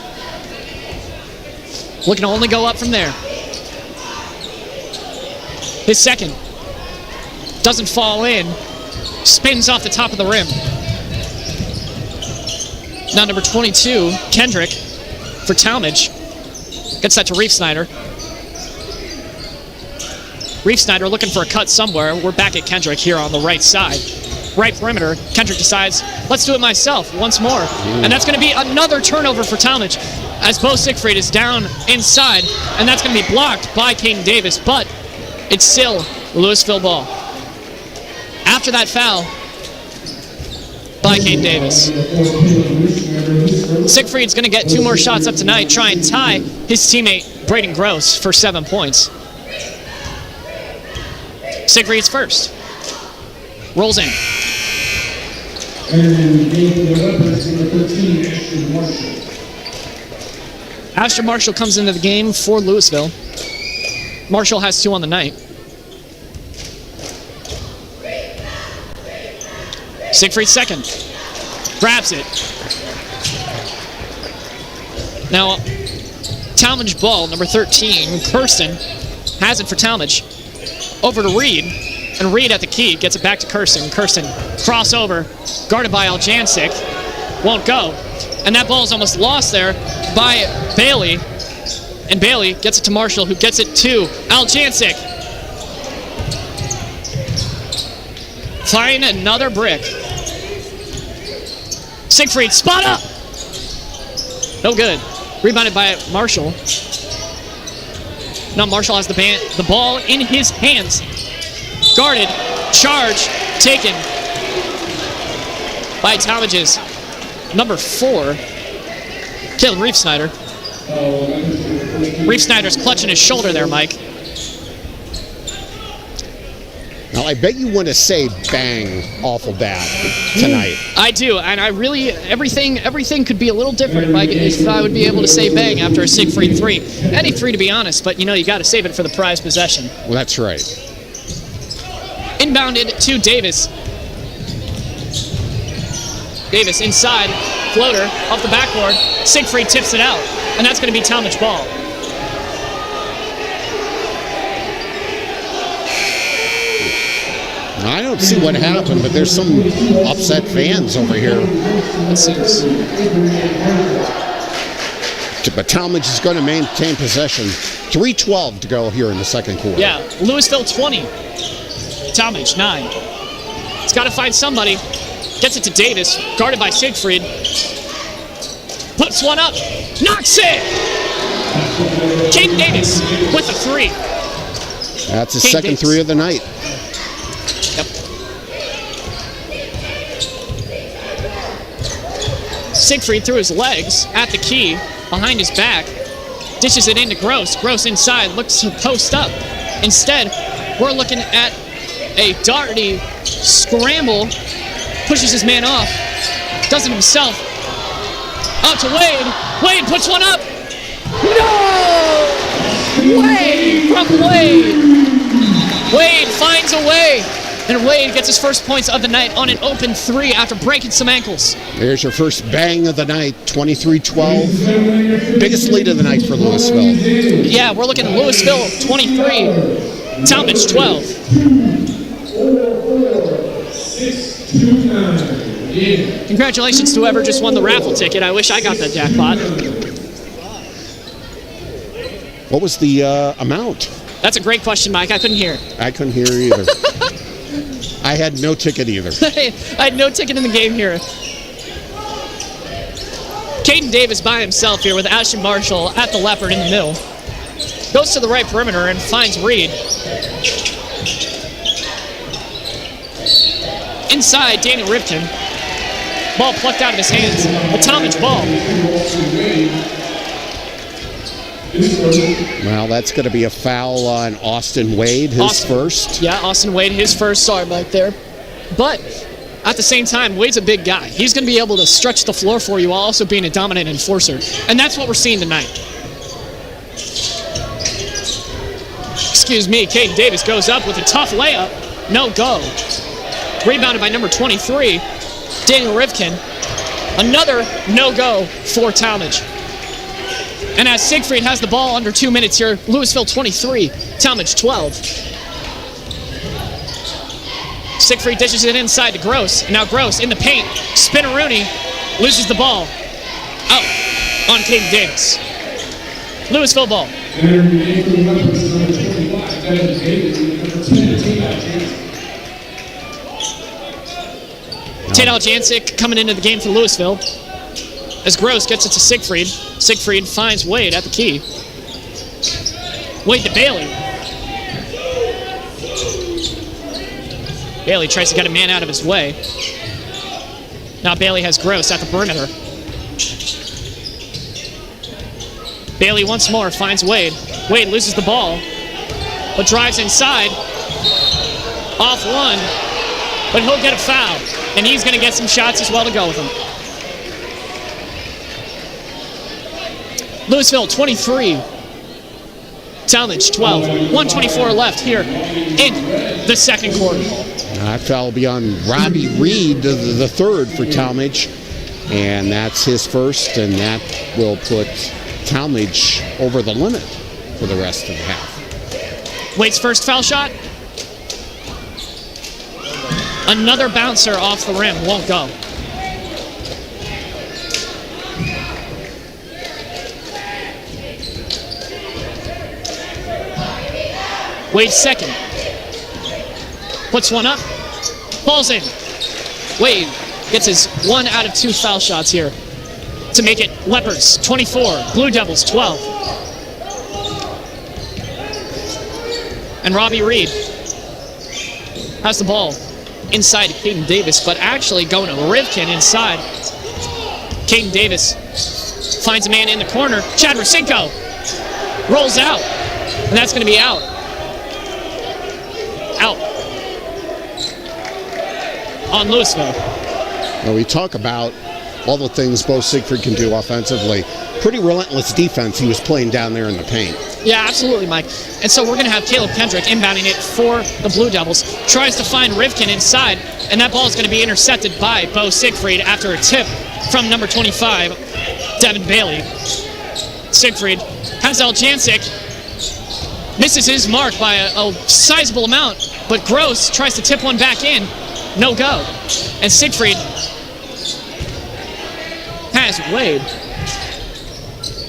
Looking to only go up from there. His 2nd. Doesn't fall in. Spins off the top of the rim. Now number 22, Kendrick for Tallmadge. Gets that to Reef Snyder. Reef Snyder looking for a cut somewhere. We're back at Kendrick here on the right side. Right perimeter. Kendrick decides, let's do it myself once more. And that's going to be another turnover for Tallmadge as Beau Siegfried is down inside. And that's going to be blocked by Kaden Davis, but it's still Louisville ball. After that foul by Kaden Davis. Siegfried's going to get 2 more shots up tonight, try and tie his teammate Brayden Gross for 7 points. Siegfried's first. Rolls in. Ashton Marshall comes into the game for Louisville. Marshall has 2 on the night. Siegfried 2nd. Grabs it. Now, Tallmadge ball, number 13. Kirsten has it for Tallmadge. Over to Reed. And Reed at the key gets it back to Kirsten. Kirsten crossover, guarded by Aljancic. Won't go. And that ball is almost lost there by Bailey. And Bailey gets it to Marshall, who gets it to Aljancic. Find another brick. Siegfried, spot up! No good. Rebounded by Marshall. Now Marshall has the ball in his hands. Guarded, charge, taken by Tallmadge's number 4, Caleb Reef-Snyder. Reef-Snyder's clutching his shoulder there, Mike. Now, I bet you want to say bang awful bad tonight. I do, and I really, everything could be a little different if I would be able to say bang after a Siegfried 3. Any 3, to be honest, but you got to save it for the prize possession. Well, that's right. Inbounded to Davis. Davis inside, floater off the backboard. Siegfried tips it out, and that's going to be Tallmadge ball. I don't see what happened, but there's some upset fans over here. It seems. But Tallmadge is going to maintain possession. 3:12 to go here in the second quarter. Yeah, Louisville 20. Tallmadge 9. It's got to find somebody. Gets it to Davis, guarded by Siegfried. Puts one up, knocks it! Kaden Davis with a 3. That's his Kaden second Davis. 3 of the night. Yep. Siegfried through his legs at the key, behind his back, dishes it into Gross. Gross inside, looks to post up. Instead, we're looking at a Darty scramble, pushes his man off, does it himself. Out to Wade. Wade puts one up. No! Wade from Wade. Wade finds a way. And Wade gets his first points of the night on an open 3 after breaking some ankles. There's your first bang of the night, 23-12. Biggest lead of the night for Louisville. Yeah, we're looking at Louisville 23, Tallmadge 12. Congratulations to whoever just won the raffle ticket. I wish I got that jackpot. What was the amount? That's a great question, Mike. I couldn't hear. I couldn't hear either. I had no ticket either. I had no ticket in the game here. Kaden Davis by himself here with Ashton Marshall at the Leopard in the middle. Goes to the right perimeter and finds Reed. Inside, Daniel Ripton. Ball plucked out of his hands. A Tallmadge ball. Well, that's going to be a foul on Austin Wade, his first. Yeah, Austin Wade, his first. Sorry back there. But at the same time, Wade's a big guy. He's going to be able to stretch the floor for you while also being a dominant enforcer. And that's what we're seeing tonight. Excuse me, Kaden Davis goes up with a tough layup. No go. Rebounded by number 23, Daniel Rivkin. Another no-go for Tallmadge. And as Siegfried has the ball under 2 minutes here, Louisville 23, Tallmadge 12. Siegfried dishes it inside to Gross. And now Gross in the paint. Spinaroonie loses the ball. Out on Kaden Davis. Louisville ball. Tate Aljancic coming into the game for Louisville. As Gross gets it to Siegfried. Siegfried finds Wade at the key. Wade to Bailey. Bailey tries to get a man out of his way. Now Bailey has Gross at the perimeter. Bailey once more finds Wade. Wade loses the ball, but drives inside. Off one, but he'll get a foul. And he's going to get some shots as well to go with him. Louisville 23, Tallmadge 12. 1:24 left here in the second quarter. That foul will be on Robbie Reed, the third for Tallmadge. And that's his first, and that will put Tallmadge over the limit for the rest of the half. Wade's first foul shot. Another bouncer off the rim, won't go. Wade's second. Puts one up. Ball's in. Wade gets his 1 out of 2 foul shots here to make it Leopards 24, Blue Devils 12. And Robbie Reed has the ball inside to Kaden Davis, but actually going to Rivkin inside. Kaden Davis finds a man in the corner. Chad Racinko rolls out, and that's going to be out. Out on Louisville. Now we talk about all the things Beau Siegfried can do offensively. Pretty relentless defense he was playing down there in the paint. Yeah, absolutely, Mike. And so we're going to have Caleb Kendrick inbounding it for the Blue Devils. Tries to find Rivkin inside, and that ball is going to be intercepted by Beau Siegfried after a tip from number 25, Devin Bailey. Siegfried has Aljancic. Misses his mark by a sizable amount, but Gross tries to tip one back in. No go. And Siegfried has Wade.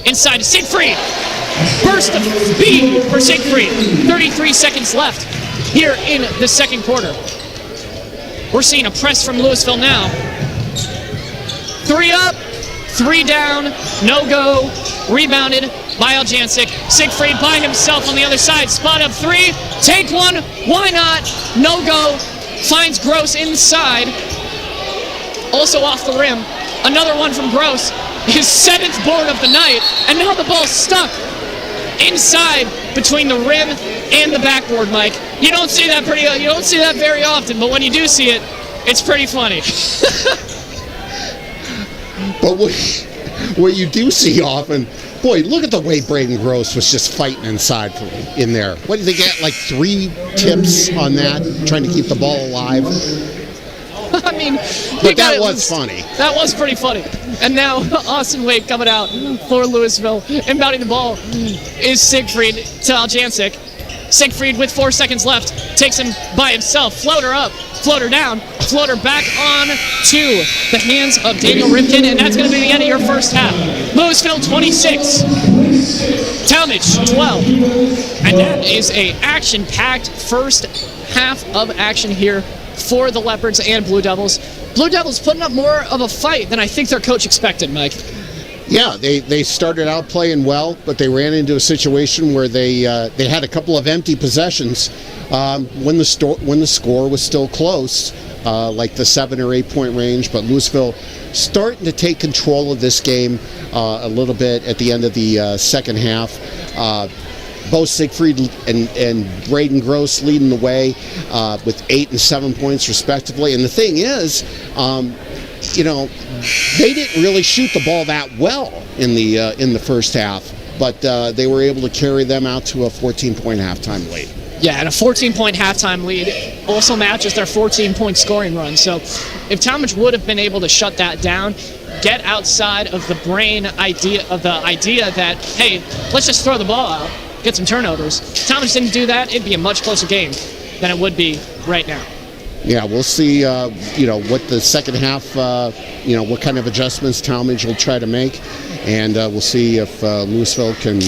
Inside to Siegfried. Burst of speed for Siegfried. 33 seconds left here in the second quarter. We're seeing a press from Louisville now. 3 up, 3 down, no go. Rebounded by Aljancic. Siegfried by himself on the other side. Spot up 3. Take one. Why not? No go. Finds Gross inside. Also off the rim. Another one from Gross. His 7th board of the night. And now the ball's stuck inside between the rim and the backboard, Mike. You don't see that very often, but when you do see it, it's pretty funny. But what you do see often, boy, look at the way Brayden Gross was just fighting inside in there. What did they get, like 3 tips on that, trying to keep the ball alive? I mean, but that was funny. That was pretty funny. And now Austin Wade coming out for Louisville. Inbounding the ball is Siegfried to Aljancic. Siegfried with 4 seconds left takes him by himself. Floater up, floater down, floater back on to the hands of Daniel Rivkin, and that's going to be the end of your first half. Louisville 26, Tallmadge 12, and that is a action-packed first half of action here for the Leopards and Blue Devils. Blue Devils putting up more of a fight than I think their coach expected, Mike. Yeah, they started out playing well, but they ran into a situation where they had a couple of empty possessions when the score was still close, like the 7 or 8 point range. But Louisville starting to take control of this game a little bit at the end of the second half. Beau Siegfried and Brayden Gross leading the way with 8 and 7 points respectively. And the thing is, they didn't really shoot the ball that well in the first half, but they were able to carry them out to a 14-point halftime lead. Yeah, and a 14-point halftime lead also matches their 14-point scoring run. So if Tallmadge would have been able to shut that down, get outside of the idea that, hey, let's just throw the ball out, get some turnovers. If Tallmadge didn't do that, it'd be a much closer game than it would be right now. Yeah, we'll see, what the second half, what kind of adjustments Tallmadge will try to make. And we'll see if Louisville can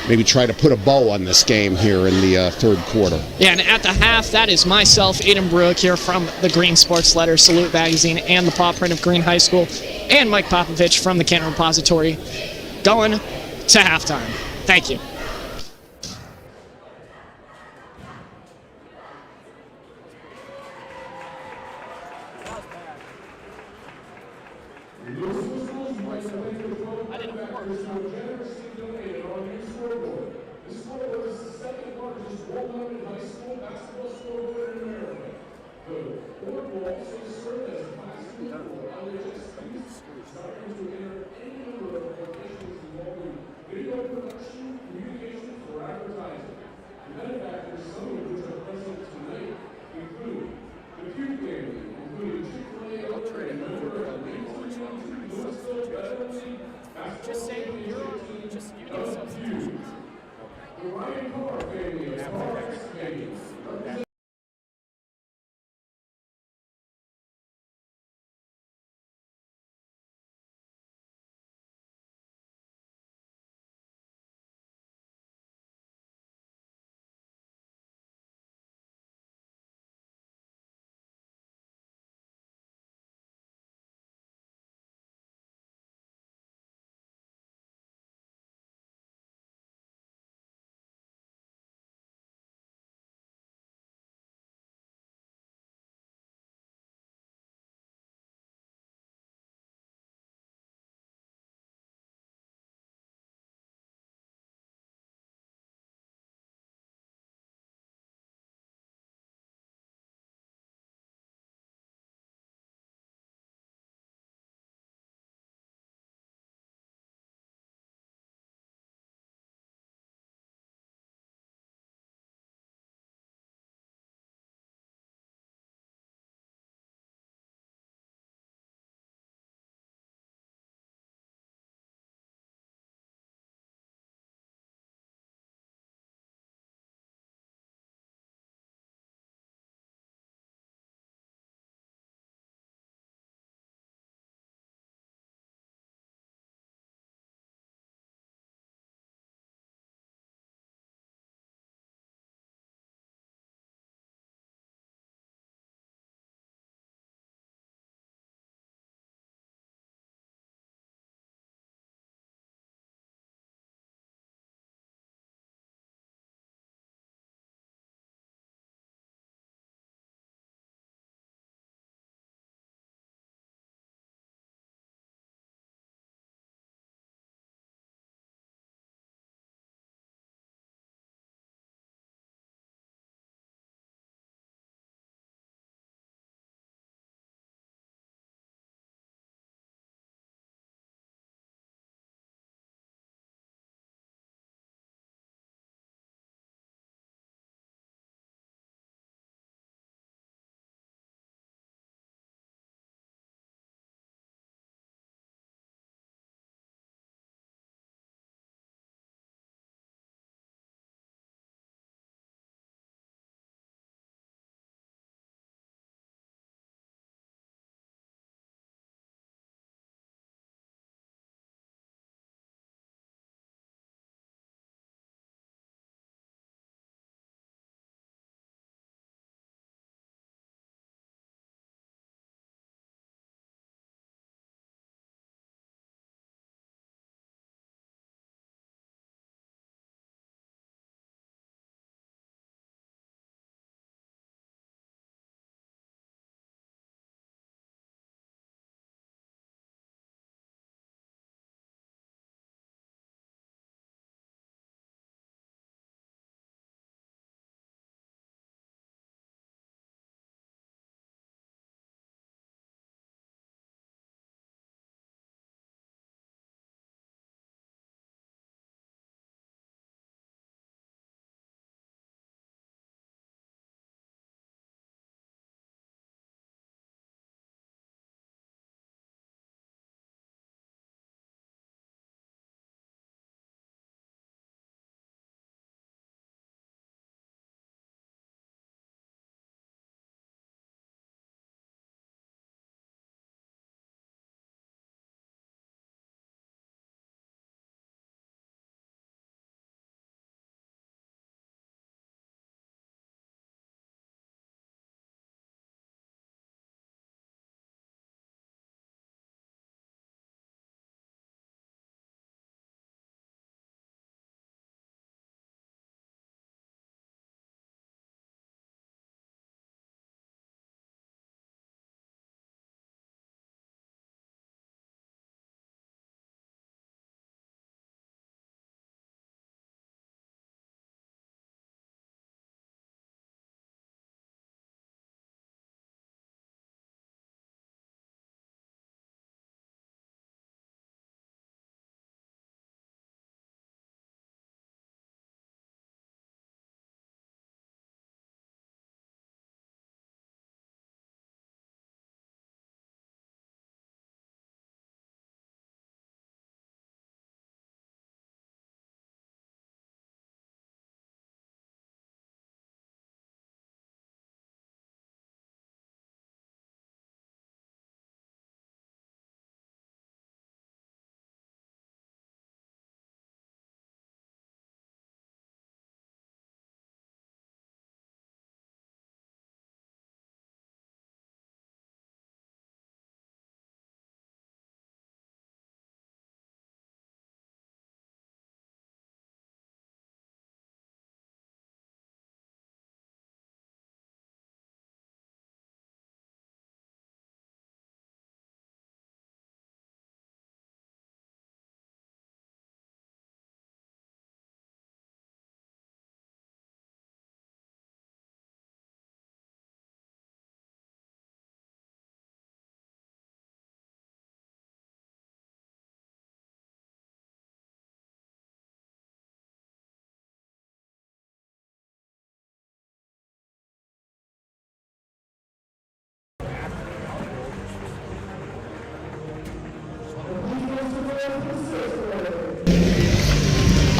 maybe try to put a bow on this game here in the third quarter. Yeah, and at the half, that is myself, Aiden Brueck, here from the Green Sports Letter, Salute Magazine, and the paw print of Green High School, and Mike Popovich from the Canton Repository, going to halftime. Thank you. Just say you're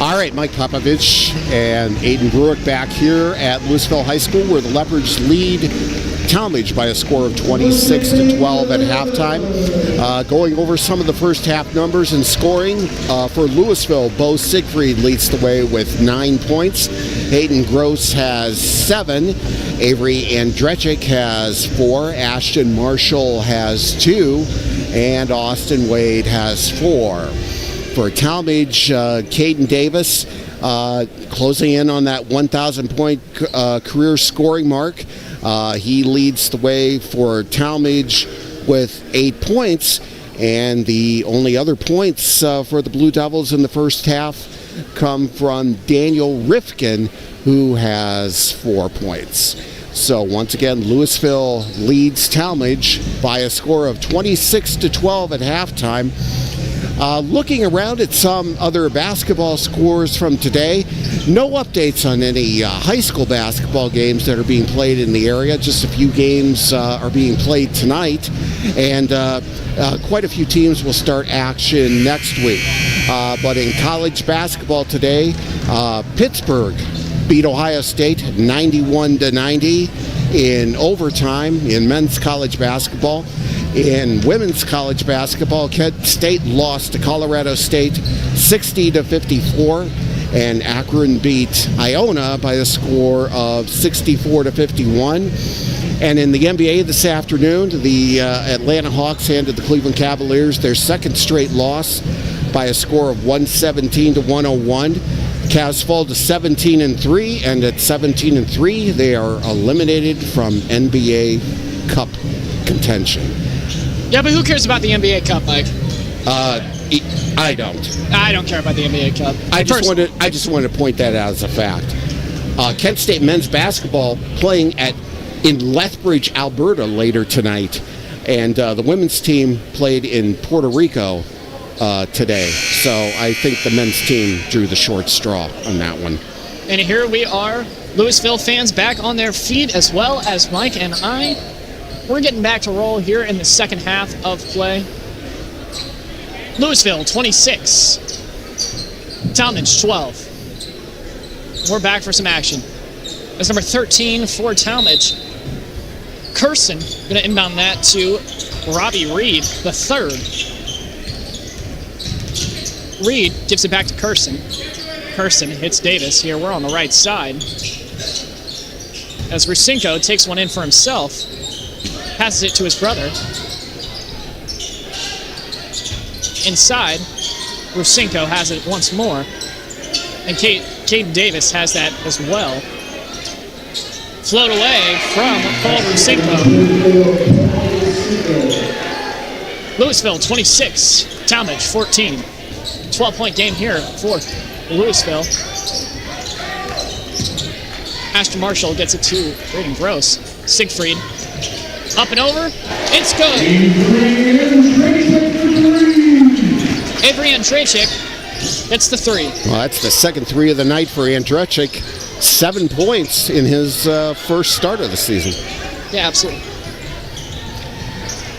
All right, Mike Popovich and Aiden Brueck back here at Louisville High School, where the Leopards lead Tallmadge by a score of 26-12 at halftime. Going over some of the first half numbers and scoring for Louisville, Beau Siegfried leads the way with 9 points. Kaden Gross has 7. Avery Andrechik has 4. Ashton Marshall has 2. And Austin Wade has 4. For Tallmadge, Kaden Davis closing in on that 1,000-point career scoring mark. He leads the way for Tallmadge with 8 points, and the only other points for the Blue Devils in the first half come from Daniel Rifkin, who has 4 points. So once again, Louisville leads Tallmadge by a score of 26-12 at halftime. Looking around at some other basketball scores from today, no updates on any high school basketball games that are being played in the area. Just a few games are being played tonight, and quite a few teams will start action next week. But in college basketball today, Pittsburgh beat Ohio State 91-90 in overtime in men's college basketball. In women's college basketball, Kent State lost to Colorado State 60-54, and Akron beat Iona by a score of 64-51. And in the NBA this afternoon, the Atlanta Hawks handed the Cleveland Cavaliers their second straight loss by a score of 117-101. Cavs fall to 17-3, and at 17-3, they are eliminated from NBA Cup contention. Yeah, but who cares about the NBA Cup, Mike? I don't. I don't care about the NBA Cup. I just wanted to point that out as a fact. Kent State men's basketball playing in Lethbridge, Alberta later tonight, and the women's team played in Puerto Rico today. So I think the men's team drew the short straw on that one. And here we are, Louisville fans back on their feet, as well as Mike and I. We're getting back to roll here in the second half of play. Louisville 26, Tallmadge 12. We're back for some action. That's number 13 for Tallmadge. Kirsten going to inbound that to Robbie Reed, the third. Reed gives it back to Kirsten. Kirsten hits Davis here. We're on the right side. As Rusinko takes one in for himself. Passes it to his brother. Inside, Rusinko has it once more. And Kaden Davis has that as well. Float away from Paul Rusinko. Louisville 26, Tallmadge 14. 12-point game here for Louisville. Ashton Marshall gets it to Brayden Gross. Siegfried. Up and over. It's good. Avery Andrechik gets the 3. Well, that's the second 3 of the night for Andrechik. 7 points in his first start of the season. Yeah, absolutely.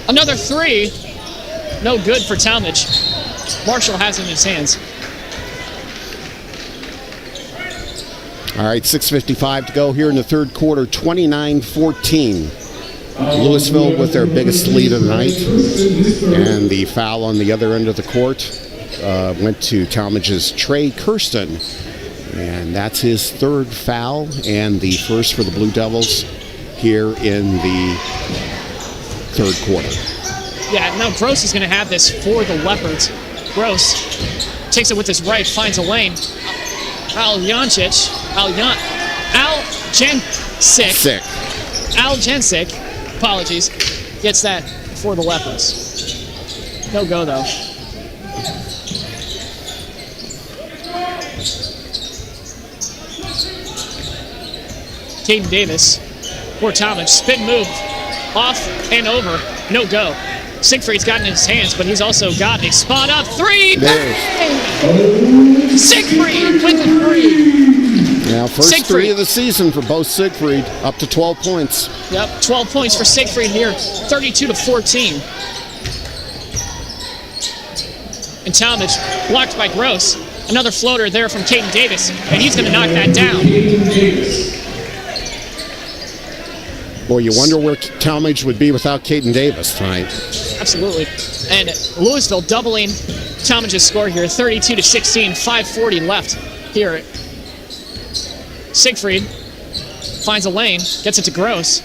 Another 3. No good for Tallmadge. Marshall has it in his hands. All right, 6:55 to go here in the third quarter, 29-14. Louisville with their biggest lead of the night. And the foul on the other end of the court went to Tallmadge's Trey Kirsten. And that's his third foul and the first for the Blue Devils here in the third quarter. Yeah, now Gross is going to have this for the Leopards. Gross takes it with his right, finds a lane. Al Jensic, apologies, gets that for the Leopards. No go, though. Kaden Davis for Tallmadge. Spin move. Off and over. No go. Siegfried's got it in his hands, but he's also got a spot up 3. Siegfried with the 3. Now, first Siegfried. 3 of the season for Beau Siegfried, up to 12 points. Yep, 12 points for Siegfried here, 32-14. And Tallmadge blocked by Gross. Another floater there from Kaden Davis, and he's going to knock that down. Boy, you wonder where Tallmadge would be without Kaden Davis tonight. Absolutely. And Louisville doubling Tallmadge's score here, 32-16, 5:40 left here. Siegfried finds a lane, gets it to Gross.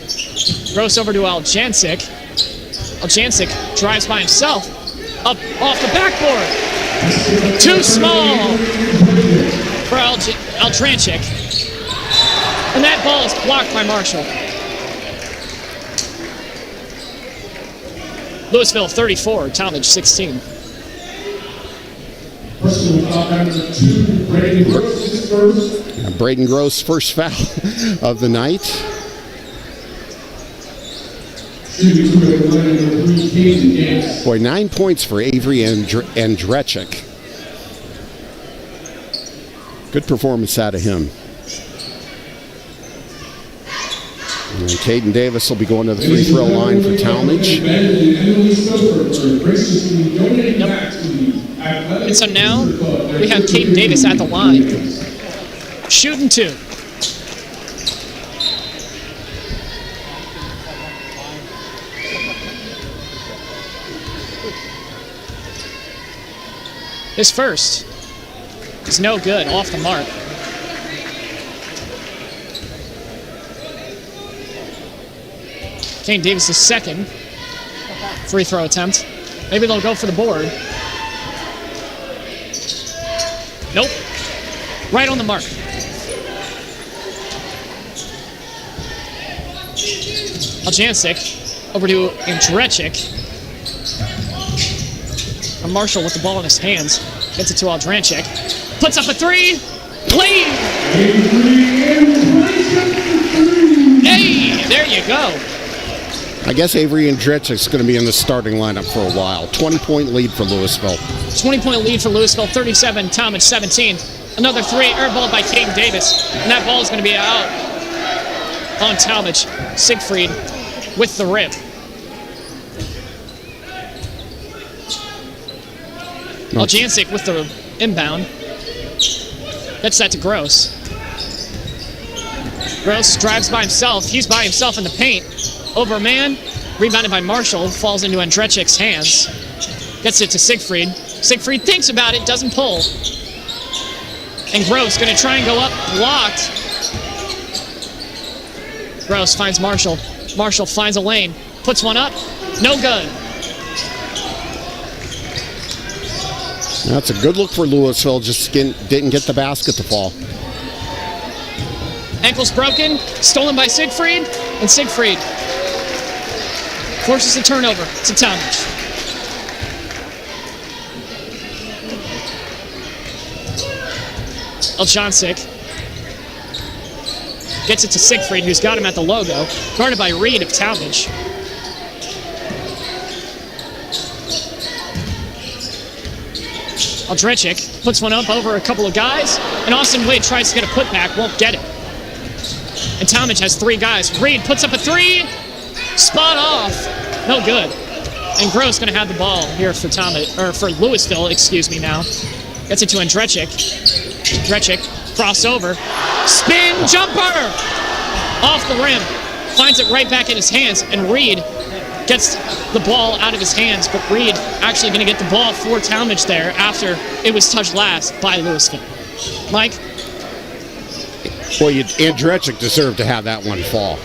Gross over to Aljancic. Aljancic drives by himself, up off the backboard. Too small for Aljancic. And that ball is blocked by Marshall. Louisville 34, Tallmadge 16. Brayden Gross, first foul of the night. Boy, 9 points for Avery Andrechik. Good performance out of him. And Kaden Davis will be going to the free throw line for Tallmadge. And so now we have Kaden Davis at the line. Shooting 2. His first is no good, off the mark. Kaden Davis' second free throw attempt. Maybe they'll go for the board. Nope. Right on the mark. Aljancic over to Andrechik. And Marshall with the ball in his hands. Gets it to Aljancic. Puts up a 3. Lead! Hey, there you go. I guess Avery Andrechik's going to be in the starting lineup for a while. 20-point lead for Louisville. 20-point lead for Louisville, 37, Tallmadge 17. Another 3 airballed by Kaden Davis. And that ball is going to be out on Tallmadge. Siegfried with the rip. Aljancic with the inbound. Gets that to Gross. Gross drives by himself. He's by himself in the paint. Over a man. Rebounded by Marshall. Falls into Andrechik's hands. Gets it to Siegfried. Siegfried thinks about it. Doesn't pull. And Gross going to try and go up. Blocked. Gross finds Marshall. Marshall finds a lane. Puts one up. No good. That's a good look for Louisville. Just didn't get the basket to fall. Ankle's broken. Stolen by Siegfried. And Siegfried forces the turnover to Tallmadge. Aljancic gets it to Siegfried, who's got him at the logo. Guarded by Reed of Tallmadge. Aldrechik puts one up over a couple of guys, and Austin Wade tries to get a putback, won't get it. And Tallmadge has 3 guys. Reed puts up a 3, spot off, no good. And Gross going to have the ball here for for Louisville, excuse me now. Gets it to Andrechik. Andrechik, crossover, spin jumper, off the rim, finds it right back in his hands, and Reed gets the ball out of his hands, but Reed actually going to get the ball for Tallmadge there after it was touched last by Louisville. Mike? Boy, Andrechik deserved to have that one fall.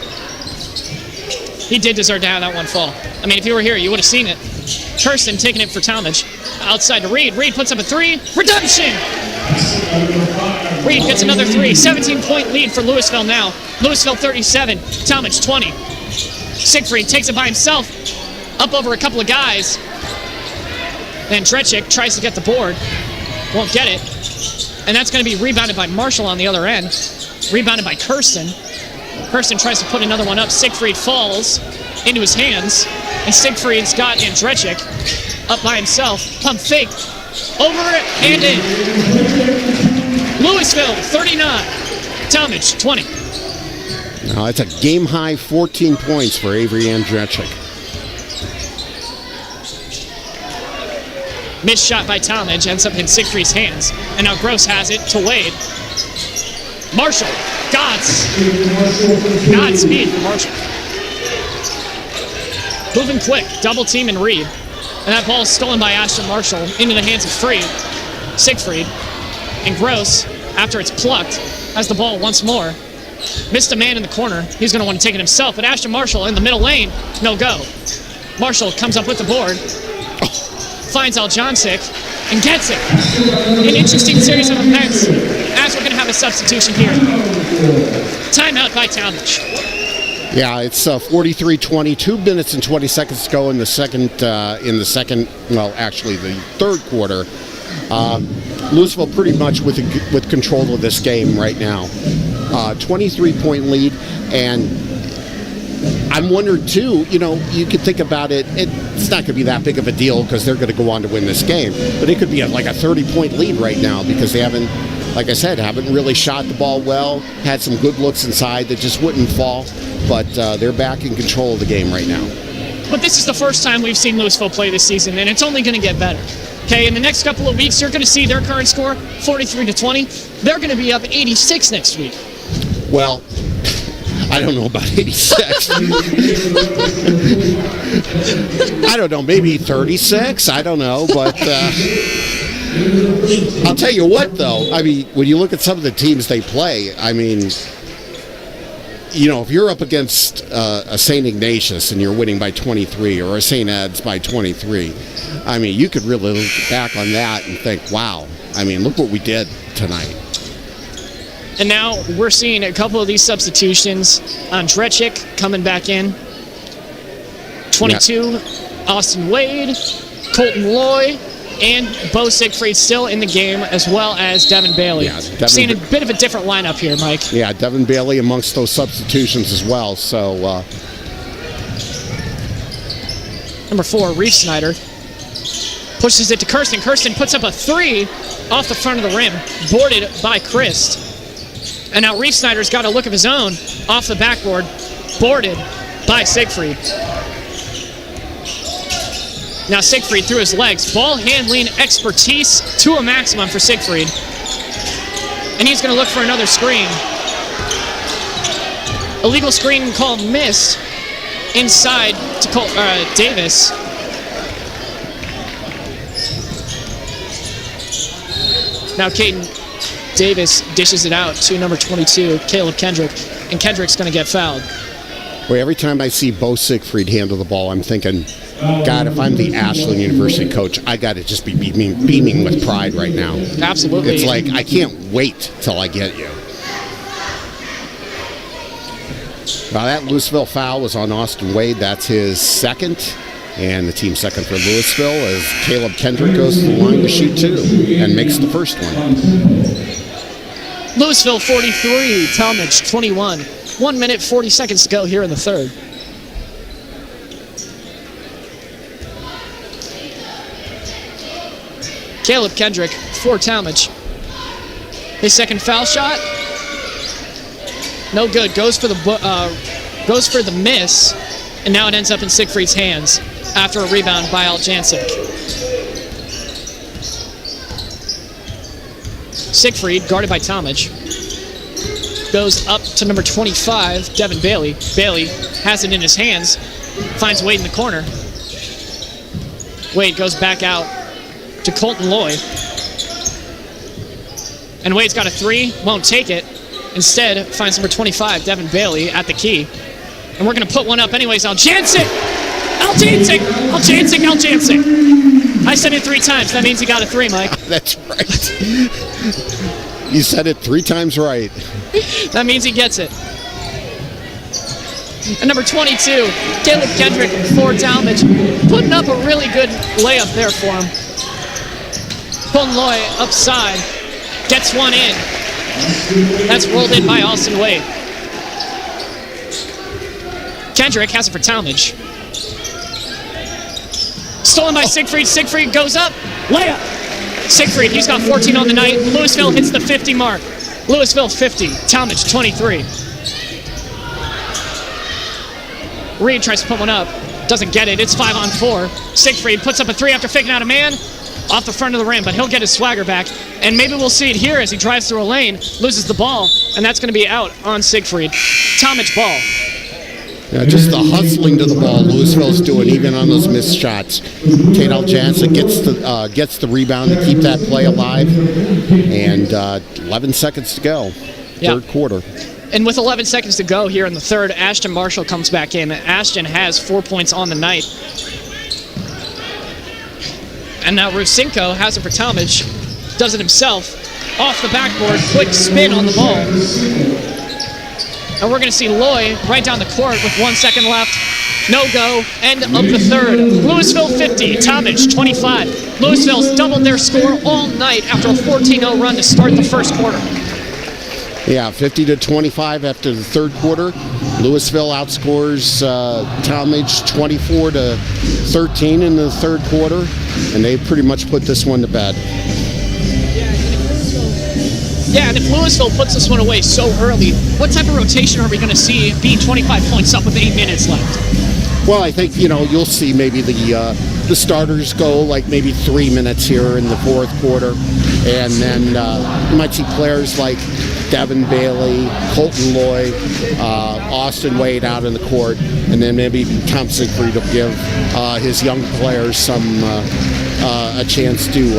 He did deserve to have that one fall. I mean, if you were here, you would have seen it. Kirsten taking it for Tallmadge. Outside to Reed. Reed puts up a 3. Redemption! Reed gets another 3. 17-point lead for Louisville now. Louisville 37, Tallmadge 20. Siegfried takes it by himself, up over a couple of guys. And Andrechik tries to get the board, won't get it. And that's going to be rebounded by Marshall on the other end. Rebounded by Kirsten. Kirsten tries to put another one up. Siegfried falls into his hands. And Siegfried's got Andrechik up by himself. Pump fake. Over and in. Louisville 39. Tallmadge 20. Now that's a game-high 14 points for Avery Andrechik. Missed shot by Tallmadge, ends up in Siegfried's hands. And now Gross has it to Wade. Marshall. Godspeed for Marshall. Moving quick, double team and Reed. And that ball is stolen by Ashton Marshall into the hands of Siegfried. And Gross, after it's plucked, has the ball once more. Missed a man in the corner. He's going to want to take it himself, but Ashton Marshall in the middle lane, no go. Marshall comes up with the board, finds Aljancic, and gets it. An interesting series of events as we're going to have a substitution here. Timeout by Tallmadge. Yeah, it's 43-20, 2 minutes and 20 seconds to go in the third quarter. Louisville pretty much with control of this game right now. 23-point lead, and I'm wondering too, you could think about it, it's not going to be that big of a deal because they're going to go on to win this game, but it could be like a 30-point lead right now because they haven't really shot the ball well, had some good looks inside that just wouldn't fall, but they're back in control of the game right now. But this is the first time we've seen Louisville play this season, and it's only going to get better. Okay, in the next couple of weeks, you're going to see their current score, 43-20. They're going to be up 86 next week. Well, I don't know about 86. I don't know, maybe 36. I don't know, but I'll tell you what, though. I mean, when you look at some of the teams they play, I mean, if you're up against a St. Ignatius and you're winning by 23 or a St. Ed's by 23, I mean, you could really look back on that and think, wow, I mean, look what we did tonight. And now we're seeing a couple of these substitutions. Andrechik coming back in. 22, yep. Austin Wade, Colton Loy, and Beau Siegfried still in the game, as well as Devin Bailey. Yeah, seeing a bit of a different lineup here, Mike. Yeah, Devin Bailey amongst those substitutions as well. So number 4, Reef Snyder, pushes it to Kirsten. Kirsten puts up a 3 off the front of the rim, boarded by Christ. And now Reef Snyder's got a look of his own off the backboard, boarded by Siegfried. Now Siegfried through his legs. Ball handling expertise to a maximum for Siegfried. And he's going to look for another screen. Illegal screen call missed inside to Davis. Now Kaden Davis dishes it out to number 22, Caleb Kendrick. And Kendrick's going to get fouled. Well, every time I see Beau Siegfried handle the ball, I'm thinking, God, if I'm the Ashland University coach, I got to just be beaming with pride right now. Absolutely. It's like, I can't wait till I get you. Now, that Louisville foul was on Austin Wade. That's his second. And the team second for Louisville as Caleb Kendrick goes to the line to shoot 2 and makes the first one. Louisville 43, Tallmadge 21. 1 minute, 40 seconds to go here in the third. Caleb Kendrick for Tallmadge. His second foul shot, no good. Goes for the miss, and now it ends up in Siegfried's hands after a rebound by Aljancic. Siegfried, guarded by Tallmadge, goes up to number 25, Devin Bailey. Bailey has it in his hands, finds Wade in the corner. Wade goes back out to Colton Loy. And Wade's got a 3, won't take it. Instead, finds number 25, Devin Bailey, at the key. And we're going to put one up anyways. Aljancic! I said it 3 times. That means he got a 3, Mike. That's right. You said it 3 times right. That means he gets it. And number 22, Caleb Kendrick for Tallmadge, putting up a really good layup there for him. Colton Loy upside, gets one in. That's rolled in by Austin Wade. Kendrick has it for Tallmadge. Stolen by Siegfried. Siegfried goes up. Layup. Siegfried, he's got 14 on the night. Louisville hits the 50 mark. Louisville 50, Tallmadge 23. Reed tries to put one up. Doesn't get it. It's 5-on-4. Siegfried puts up a 3 after faking out a man. off the front of the rim, but he'll get his swagger back. And maybe we'll see it here as he drives through a lane, loses the ball, and that's going to be out on Siegfried. Tallmadge ball. Yeah, just the hustling to the ball Louisville's doing, even on those missed shots. Kaden Jansen gets the rebound to keep that play alive. And 11 seconds to go, third quarter. And with 11 seconds to go here in the third, Ashton Marshall comes back in. Ashton has 4 points on the night. And now Rusinko has it for Tallmadge. Does it himself. Off the backboard, quick spin on the ball. And we're going to see Loy right down the court with 1 second left. No go. End of the third. Louisville 50, Tallmadge 25. Louisville's doubled their score all night after a 14-0 run to start the first quarter. Yeah, 50-25 after the third quarter. Louisville outscores Tallmadge 24-13 in the third quarter, and they pretty much put this one to bed. Yeah, and if Louisville puts this one away so early, what type of rotation are we going to see being 25 points up with 8 minutes left? Well, I think, you'll see maybe the starters go like maybe 3 minutes here in the fourth quarter. And then you might see players like Devin Bailey, Colton Loy, Austin Wade out in the court. And then maybe Tom Siegfried will give his young players some a chance to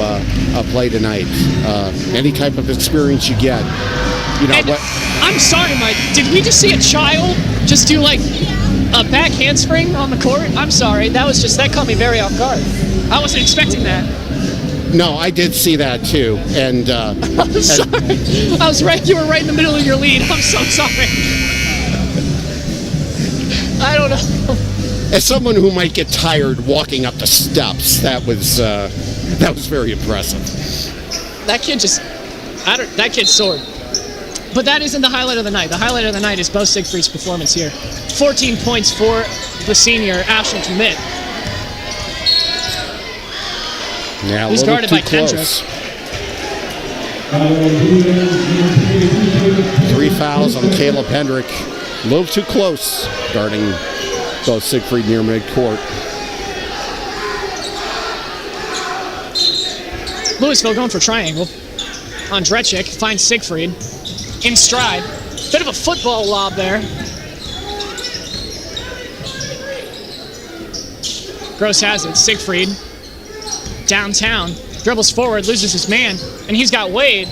play tonight. Any type of experience you get. I'm sorry, Mike. Did we just see a child just do like a back handspring on the court? I'm sorry. That caught me very off guard. I wasn't expecting that. No, I did see that too. And I'm sorry. I was right. You were right in the middle of your lead. I'm so sorry. I don't know. As someone who might get tired walking up the steps, that was very impressive. That kid soared. But that isn't the highlight of the night. The highlight of the night is Beau Siegfried's performance here. 14 points for the senior Ashland commit. Yeah, who's guarded by Kendrick. 3 fouls on Caleb Hendrick. A little too close, guarding Beau Siegfried near midcourt. Louisville going for triangle. Andrechik finds Siegfried in stride. Bit of a football lob there. Gross has it. Siegfried downtown. Dribbles forward, loses his man, and he's got Marshall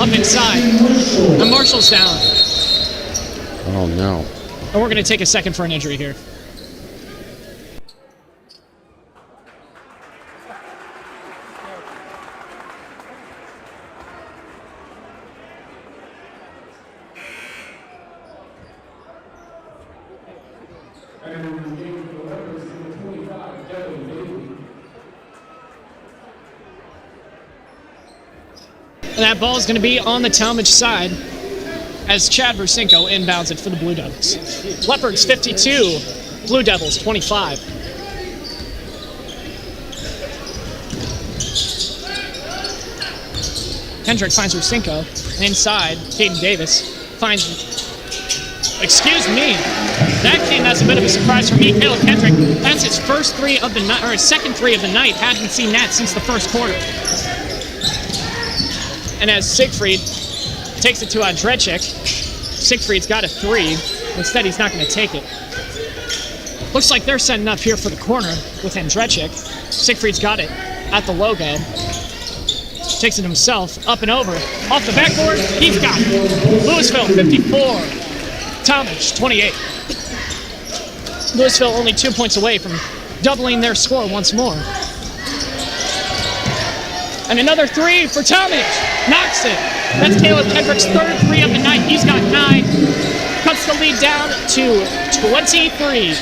up inside. And Marshall's down. Oh, no. And we're going to take a second for an injury here. And that ball is going to be on the Tallmadge side as Chad Rusinko inbounds it for the Blue Devils. Leopards 52, Blue Devils 25. Hendrick finds Rusinko. Inside, Kaden Davis finds... Excuse me. That came as a bit of a surprise for me. Caleb Hendrick, that's his first three of the night, or his second three of the night. Hadn't seen that since the first quarter. And as Siegfried takes it to Andrechik, Siegfried's got a three. Instead, he's not going to take it. Looks like they're setting up here for the corner with Andrechik. Siegfried's got it at the logo. Takes it himself, up and over. Off the backboard, he's got it. Louisville 54, Tallmadge 28. Louisville only 2 points away from doubling their score once more. And another three for Tallmadge. Knocks it. That's Caleb Hendrick's third three of the night. He's got 9. Cuts the lead down to 23.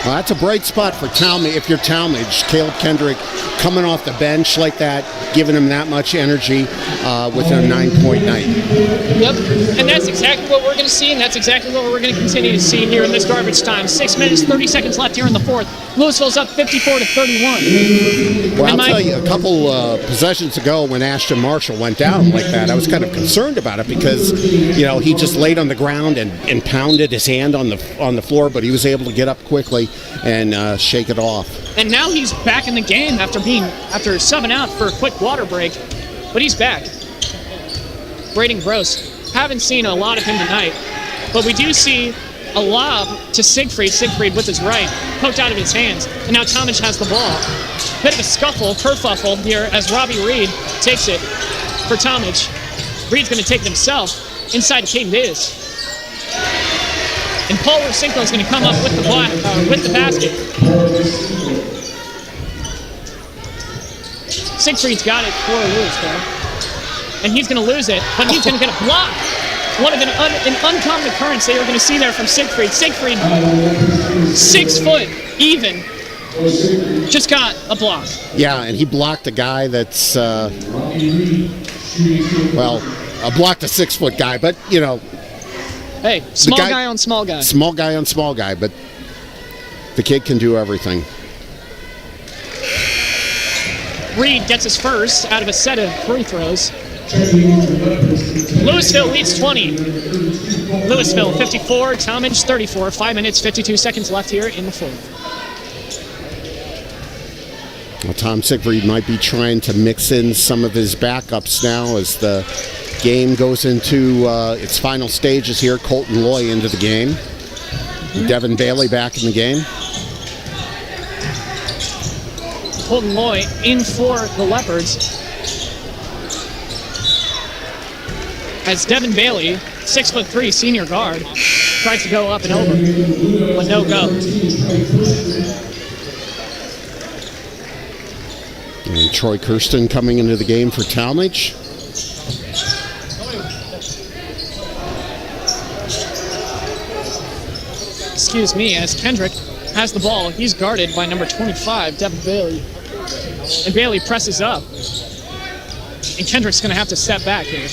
Well, that's a bright spot for Tallmadge. If you're Tallmadge, Caleb Kendrick coming off the bench like that, giving him that much energy with a 9-point night. Yep, and that's exactly what we're going to see, and that's exactly what we're going to continue to see here in this garbage time. 6 minutes, 30 seconds left here in the fourth. Louisville's up 54-31. Well, I'll And Mike- tell you, a couple possessions ago when Ashton Marshall went down like that, I was kind of concerned about it because, he just laid on the ground and pounded his hand on the floor, but he was able to get up quickly and shake it off. And now he's back in the game after subbing out for a quick water break, but he's back. Brayden Gross. Haven't seen a lot of him tonight, but we do see a lob to Siegfried. Siegfried with his right, poked out of his hands, and now Tallmadge has the ball. Bit of a scuffle, kerfuffle here as Robbie Reed takes it for Tallmadge. Reed's going to take it himself inside to Kaden Davis. And Paul Rusinko is going to come up with the basket. Siegfried's got it for Louisville. And he's going to lose it, but he's going to get a block. One of an uncommon occurrence that you're going to see there from Siegfried. Siegfried, 6 foot even, just got a block. Yeah, and he blocked a guy that's, blocked a 6 foot guy, but, Hey, small guy on small guy. Small guy on small guy, but the kid can do everything. Reed gets his first out of a set of free throws. Louisville leads 20. Louisville 54, Tallmadge 34. 5 minutes, 52 seconds left here in the fourth. Well, Tom Siegfried might be trying to mix in some of his backups now as the game goes into its final stages here. Colton Loy into the game. Devin Bailey back in the game. Colton Loy in for the Leopards. As Devin Bailey, 6'3" senior guard, tries to go up and over, but no go. And Troy Kirsten coming into the game for Tallmadge. Excuse me, as Kendrick has the ball. He's guarded by number 25, Devin Bailey. And Bailey presses up. And Kendrick's going to have to step back here.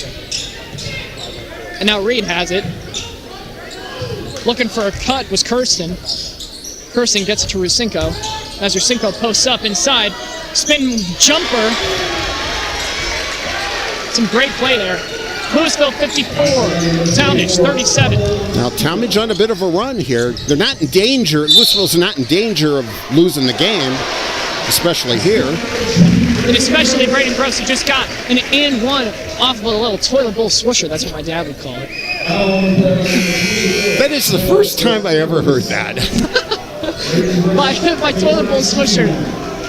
And now Reed has it. Looking for a cut was Kirsten. Kirsten gets it to Rusinko. As Rusinko posts up inside. Spin jumper. Some great play there. Louisville 54, Tallmadge 37. Now Tallmadge on a bit of a run here. They're not in danger. Louisville's not in danger of losing the game, especially here. And especially Brayden Gross, who just got an and-one off of a little toilet bowl swisher. That's what my dad would call it. That is the first time I ever heard that. by toilet bowl swisher,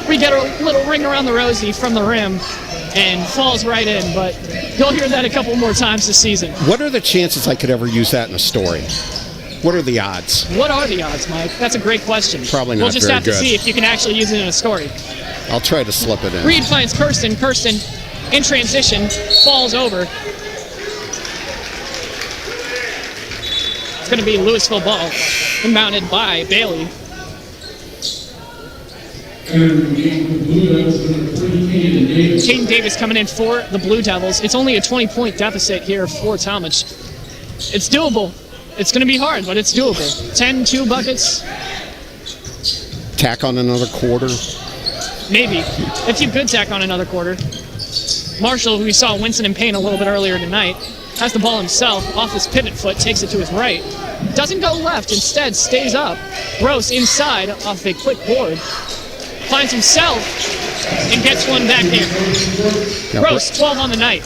we get a little ring around the rosy from the rim and falls right in, but you'll hear that a couple more times this season. What are the chances I could ever use that in a story? What are the odds? What are the odds, Mike? That's a great question. Probably not We'll just very have to good. see if you can actually use it in a story. I'll try to slip it in. Reed finds Kirsten. Kirsten, in transition, falls over. It's going to be Louisville ball, mounted by Bailey. Kaden Davis coming in for the Blue Devils. It's only a 20-point deficit here for Tallmadge. It's doable. It's going to be hard, but it's doable. 10-2 buckets. Tack on another quarter. Maybe. If you could tack on another quarter. Marshall, who we saw Winston in pain a little bit earlier tonight, has the ball himself off his pivot foot, takes it to his right. Doesn't go left, instead stays up. Gross inside off a quick board. Finds himself and gets one back in. Gross, 12 on the night.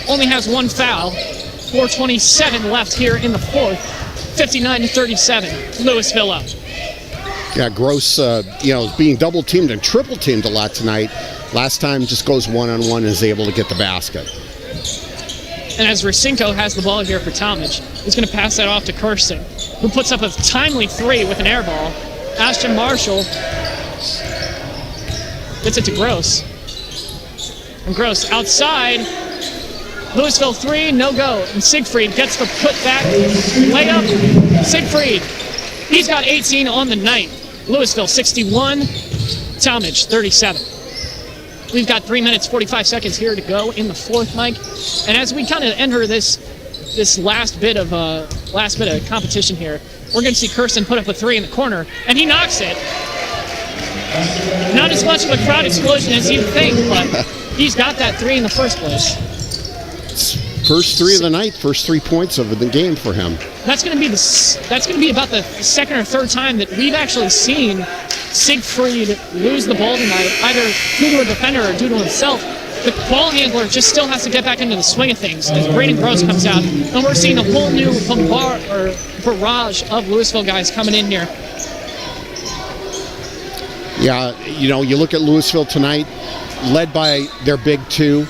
Only has one foul. 4:27 left here in the fourth. 59-37. Louisville up. Yeah, Gross, being double teamed and triple teamed a lot tonight. Last time just goes one-on-one and is able to get the basket. And as Rusinko has the ball here for Tallmadge, he's going to pass that off to Kirsten, who puts up a timely three with an air ball. Ashton Marshall gets it to Gross. And Gross outside. Louisville 3, no go. And Siegfried gets the putback. Layup. Siegfried. He's got 18 on the night. Louisville 61. Tallmadge 37. We've got 3 minutes, 45 seconds here to go in the fourth, Mike. And as we kind of enter this last bit of competition here, we're going to see Kirsten put up a three in the corner, and he knocks it. Not as much of a crowd explosion as you'd think, but he's got that 3 in the first place. First 3 of the night, first 3 points of the game for him. That's going to be about the second or third time that we've actually seen Siegfried lose the ball tonight, either due to a defender or due to himself. The ball handler just still has to get back into the swing of things as Brayden Gross comes out, and we're seeing a whole new barrage of Louisville guys coming in here. Yeah, you look at Louisville tonight, led by their big 2,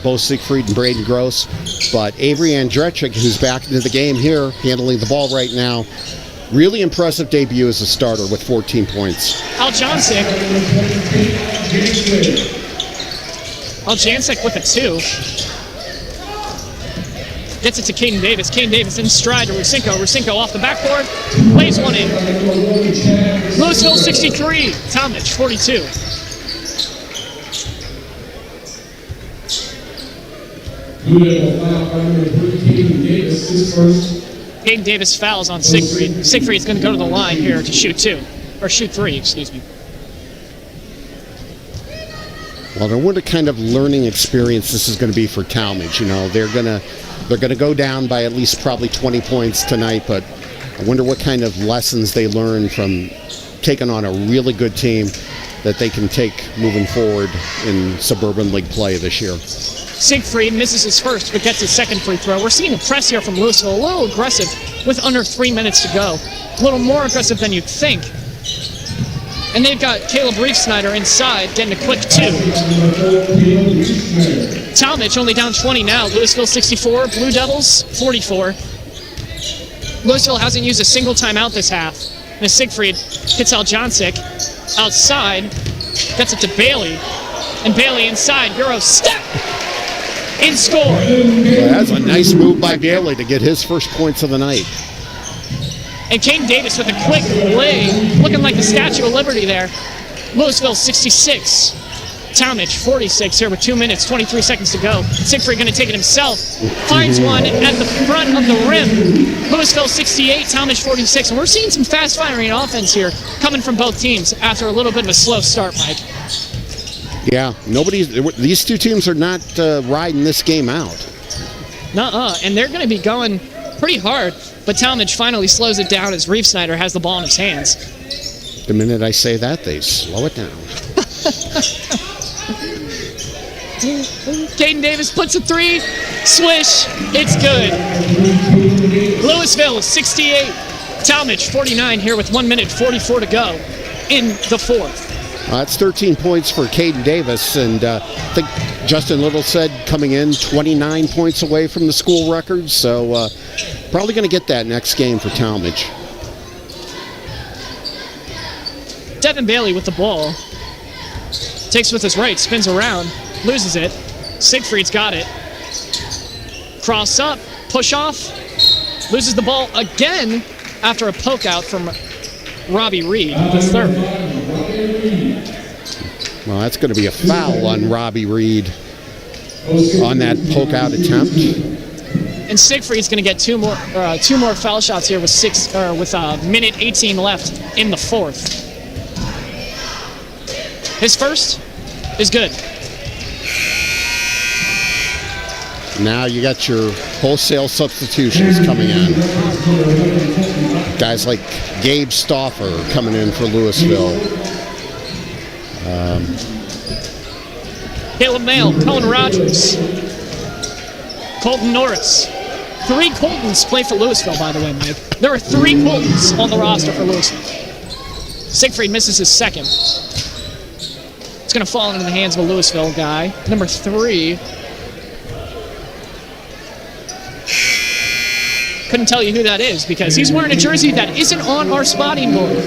Beau Siegfried and Brayden Gross, but Avery Andrechik, who's back into the game here, handling the ball right now. Really impressive debut as a starter with 14 points. Aljancic with a 2. Gets it to Kaden Davis. Kaden Davis in stride to Rusinko. Rusinko off the backboard. Lays one in. Louisville 63. Tallmadge 42. Kaden Davis fouls on Siegfried. Siegfried's going to go to the line here to shoot 3, excuse me. Well, I wonder what kind of learning experience this is going to be for Tallmadge. They're going to go down by at least probably 20 points tonight, but I wonder what kind of lessons they learn from taking on a really good team that they can take moving forward in Suburban League play this year. Siegfried misses his first, but gets his second free throw. We're seeing a press here from Louisville, a little aggressive with under 3 minutes to go. A little more aggressive than you'd think. And they've got Caleb Reefsnyder inside, getting a quick 2. Tallmadge only down 20 now. Louisville 64, Blue Devils 44. Louisville hasn't used a single timeout this half. And as Siegfried hits Aljancic outside, gets it to Bailey. And Bailey inside, Euro step! In score. Well, that's a nice move by Bailey to get his first points of the night. And Kaden Davis with a quick lay, looking like the Statue of Liberty there. Louisville 66, Tallmadge 46 here with 2 minutes, 23 seconds to go. Siegfried going to take it himself. Finds one at the front of the rim. Louisville 68, Tallmadge 46. And we're seeing some fast-firing offense here coming from both teams after a little bit of a slow start, Mike. Yeah, these 2 teams are not riding this game out. Nuh-uh, and they're going to be going pretty hard, but Tallmadge finally slows it down as Reefsnyder has the ball in his hands. The minute I say that, they slow it down. Kaden Davis puts a 3, swish, it's good. Louisville 68, Tallmadge 49 here with 1 minute 44 to go in the fourth. That's 13 points for Kaden Davis, and I think Justin Little said coming in 29 points away from the school record, so probably going to get that next game for Tallmadge. Devin Bailey with the ball. Takes with his right, spins around, loses it. Siegfried's got it. Cross up, push off, loses the ball again after a poke out from Robbie Reed, the third. Well, that's going to be a foul on Robbie Reed on that poke out attempt. And Siegfried's going to get two more foul shots here with minute 18 left in the fourth. His first is good. Now you got your wholesale substitutions coming in. Guys like Gabe Stauffer coming in for Louisville. Caleb Mail, Cohen Rogers, Colton Norris. 3 Coltons play for Louisville, by the way, Mike. There are 3 Coltons on the roster for Louisville. Siegfried misses his second. It's going to fall into the hands of a Louisville guy. Number 3. Couldn't tell you who that is because he's wearing a jersey that isn't on our spotting board.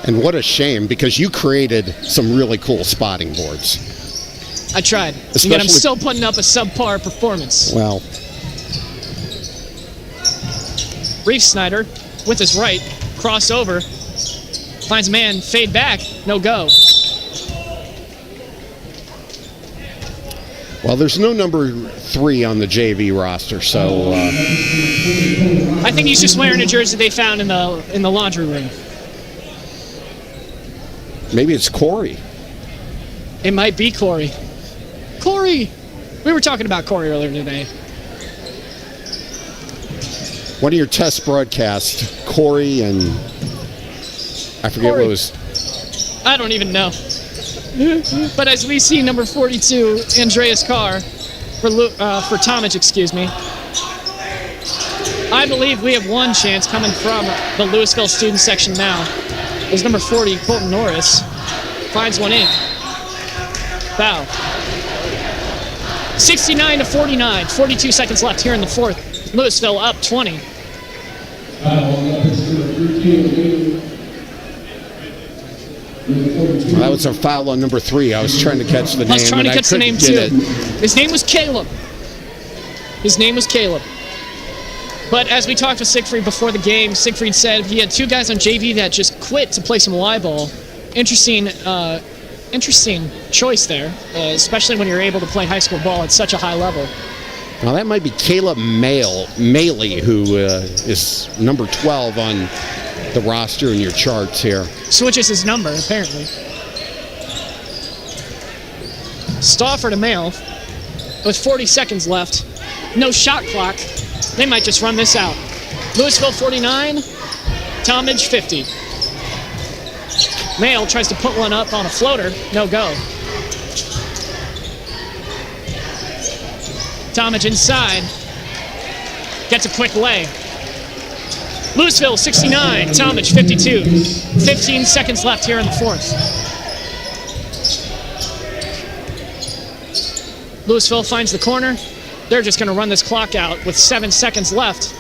And what a shame, because you created some really cool spotting boards. I tried. And yet I'm still putting up a subpar performance. Well. Reefsnyder with his right, crossover, finds a man, fade back, no go. Well, there's no number 3 on the JV roster, so I think he's just wearing a jersey they found in the laundry room. maybe it's Corey. It might be Corey. Corey! We were talking about Corey earlier today. One of your test broadcasts, Corey and I forget Corey. what it was. I don't even know. But as we see number 42, Andreas Carr, for Tallmadge, excuse me, I believe we have one chance coming from the Louisville student section now. Is number 40, Colton Norris, finds one in. Foul. 69-49, 42 seconds left here in the fourth. Louisville up 20. Well, that was a foul on number 3. I was trying to catch the name. I was trying to catch the name too. It. His name was Caleb. But as we talked with Siegfried before the game, Siegfried said he had 2 guys on JV that just quit to play some Y-ball. Interesting choice there, especially when you're able to play high school ball at such a high level. Now that might be Caleb Maley, who is number 12 on the roster in your charts here. Switches his number, apparently. Stauffer to Mail with 40 seconds left. No shot clock. They might just run this out. Louisville 49, Tallmadge 50. Mail tries to put one up on a floater. No go. Tallmadge inside. Gets a quick lay. Louisville 69, Tallmadge 52. 15 seconds left here in the fourth. Louisville finds the corner. They're just going to run this clock out with 7 seconds left.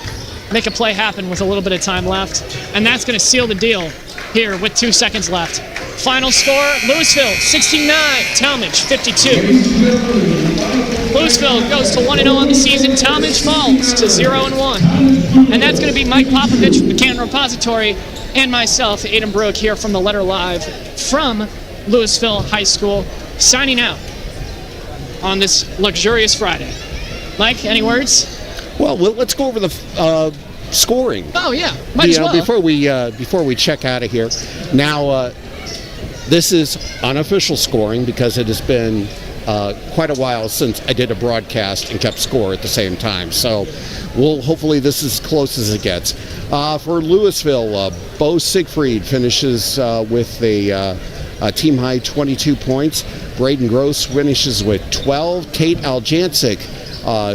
Make a play happen with a little bit of time left. And that's going to seal the deal here with 2 seconds left. Final score, Louisville 69, Tallmadge 52. Louisville goes to 1-0 on the season. Tallmadge falls to 0-1. And that's going to be Mike Popovich from the Canton Repository and myself, Aiden Brueck, here from the Letter Live from Louisville High School, signing out on this luxurious Friday. Mike, any words? Well, let's go over the scoring. Oh yeah, might as well. Before we check out of here. Now, this is unofficial scoring because it has been quite a while since I did a broadcast and kept score at the same time. So, hopefully this is as close as it gets. For Louisville, Beau Siegfried finishes with a team high 22 points. Brayden Gross finishes with 12. Tate Aljancic,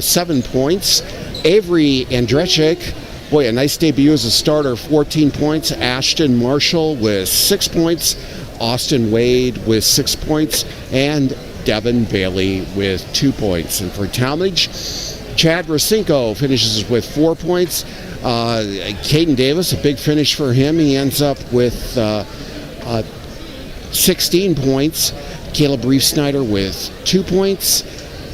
7 points. Avery Andrzejczyk, boy, a nice debut as a starter, 14 points. Ashton Marshall with 6 points. Austin Wade with 6 points. And Devin Bailey with 2 points. And for Tallmadge, Chad Racinko finishes with 4 points. Kaden Davis, a big finish for him. He ends up with 16 points. Caleb Reef-Snyder with 2 points.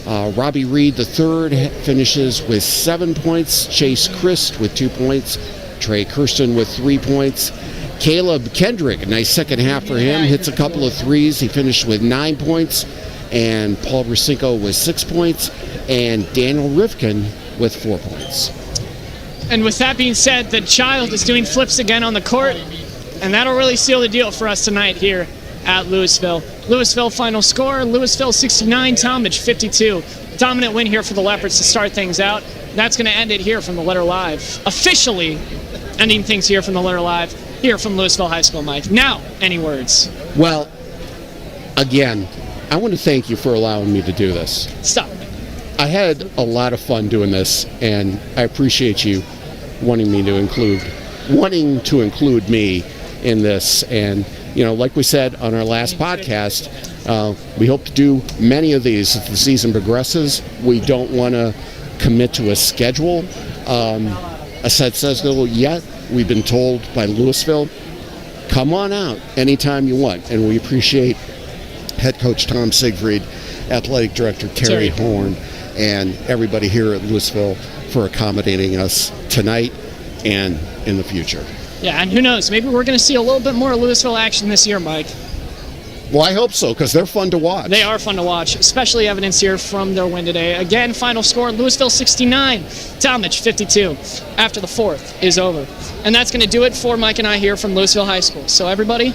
Robbie Reed III finishes with 7 points. Chase Christ with 2 points. Trey Kirsten with 3 points. Caleb Kendrick, a nice second half for him, hits a couple of threes. He finished with 9 points. And Paul Racinko with 6 points. And Daniel Rifkin with 4 points. And with that being said, the child is doing flips again on the court. And that'll really seal the deal for us tonight here at Louisville. Louisville final score, Louisville 69, Tallmadge 52. Dominant win here for the Leopards to start things out. That's going to end it here from the Letter Live. Officially ending things here from the Letter Live, here from Louisville High School, Mike. Now, any words? Well, again, I want to thank you for allowing me to do this. Stop. I had a lot of fun doing this, and I appreciate you wanting to include me in this. And like we said on our last podcast, we hope to do many of these as the season progresses. We don't want to commit to a schedule, a set schedule yet. We've been told by Louisville, come on out anytime you want. And we appreciate head coach Tom Siegfried, athletic director Terry Horn, and everybody here at Louisville for accommodating us tonight and in the future. Yeah, and who knows, maybe we're going to see a little bit more Louisville action this year, Mike. Well, I hope so, because they're fun to watch. They are fun to watch, especially evidence here from their win today. Again, final score, Louisville 69, Tallmadge 52, after the fourth is over. And that's going to do it for Mike and I here from Louisville High School. So everybody,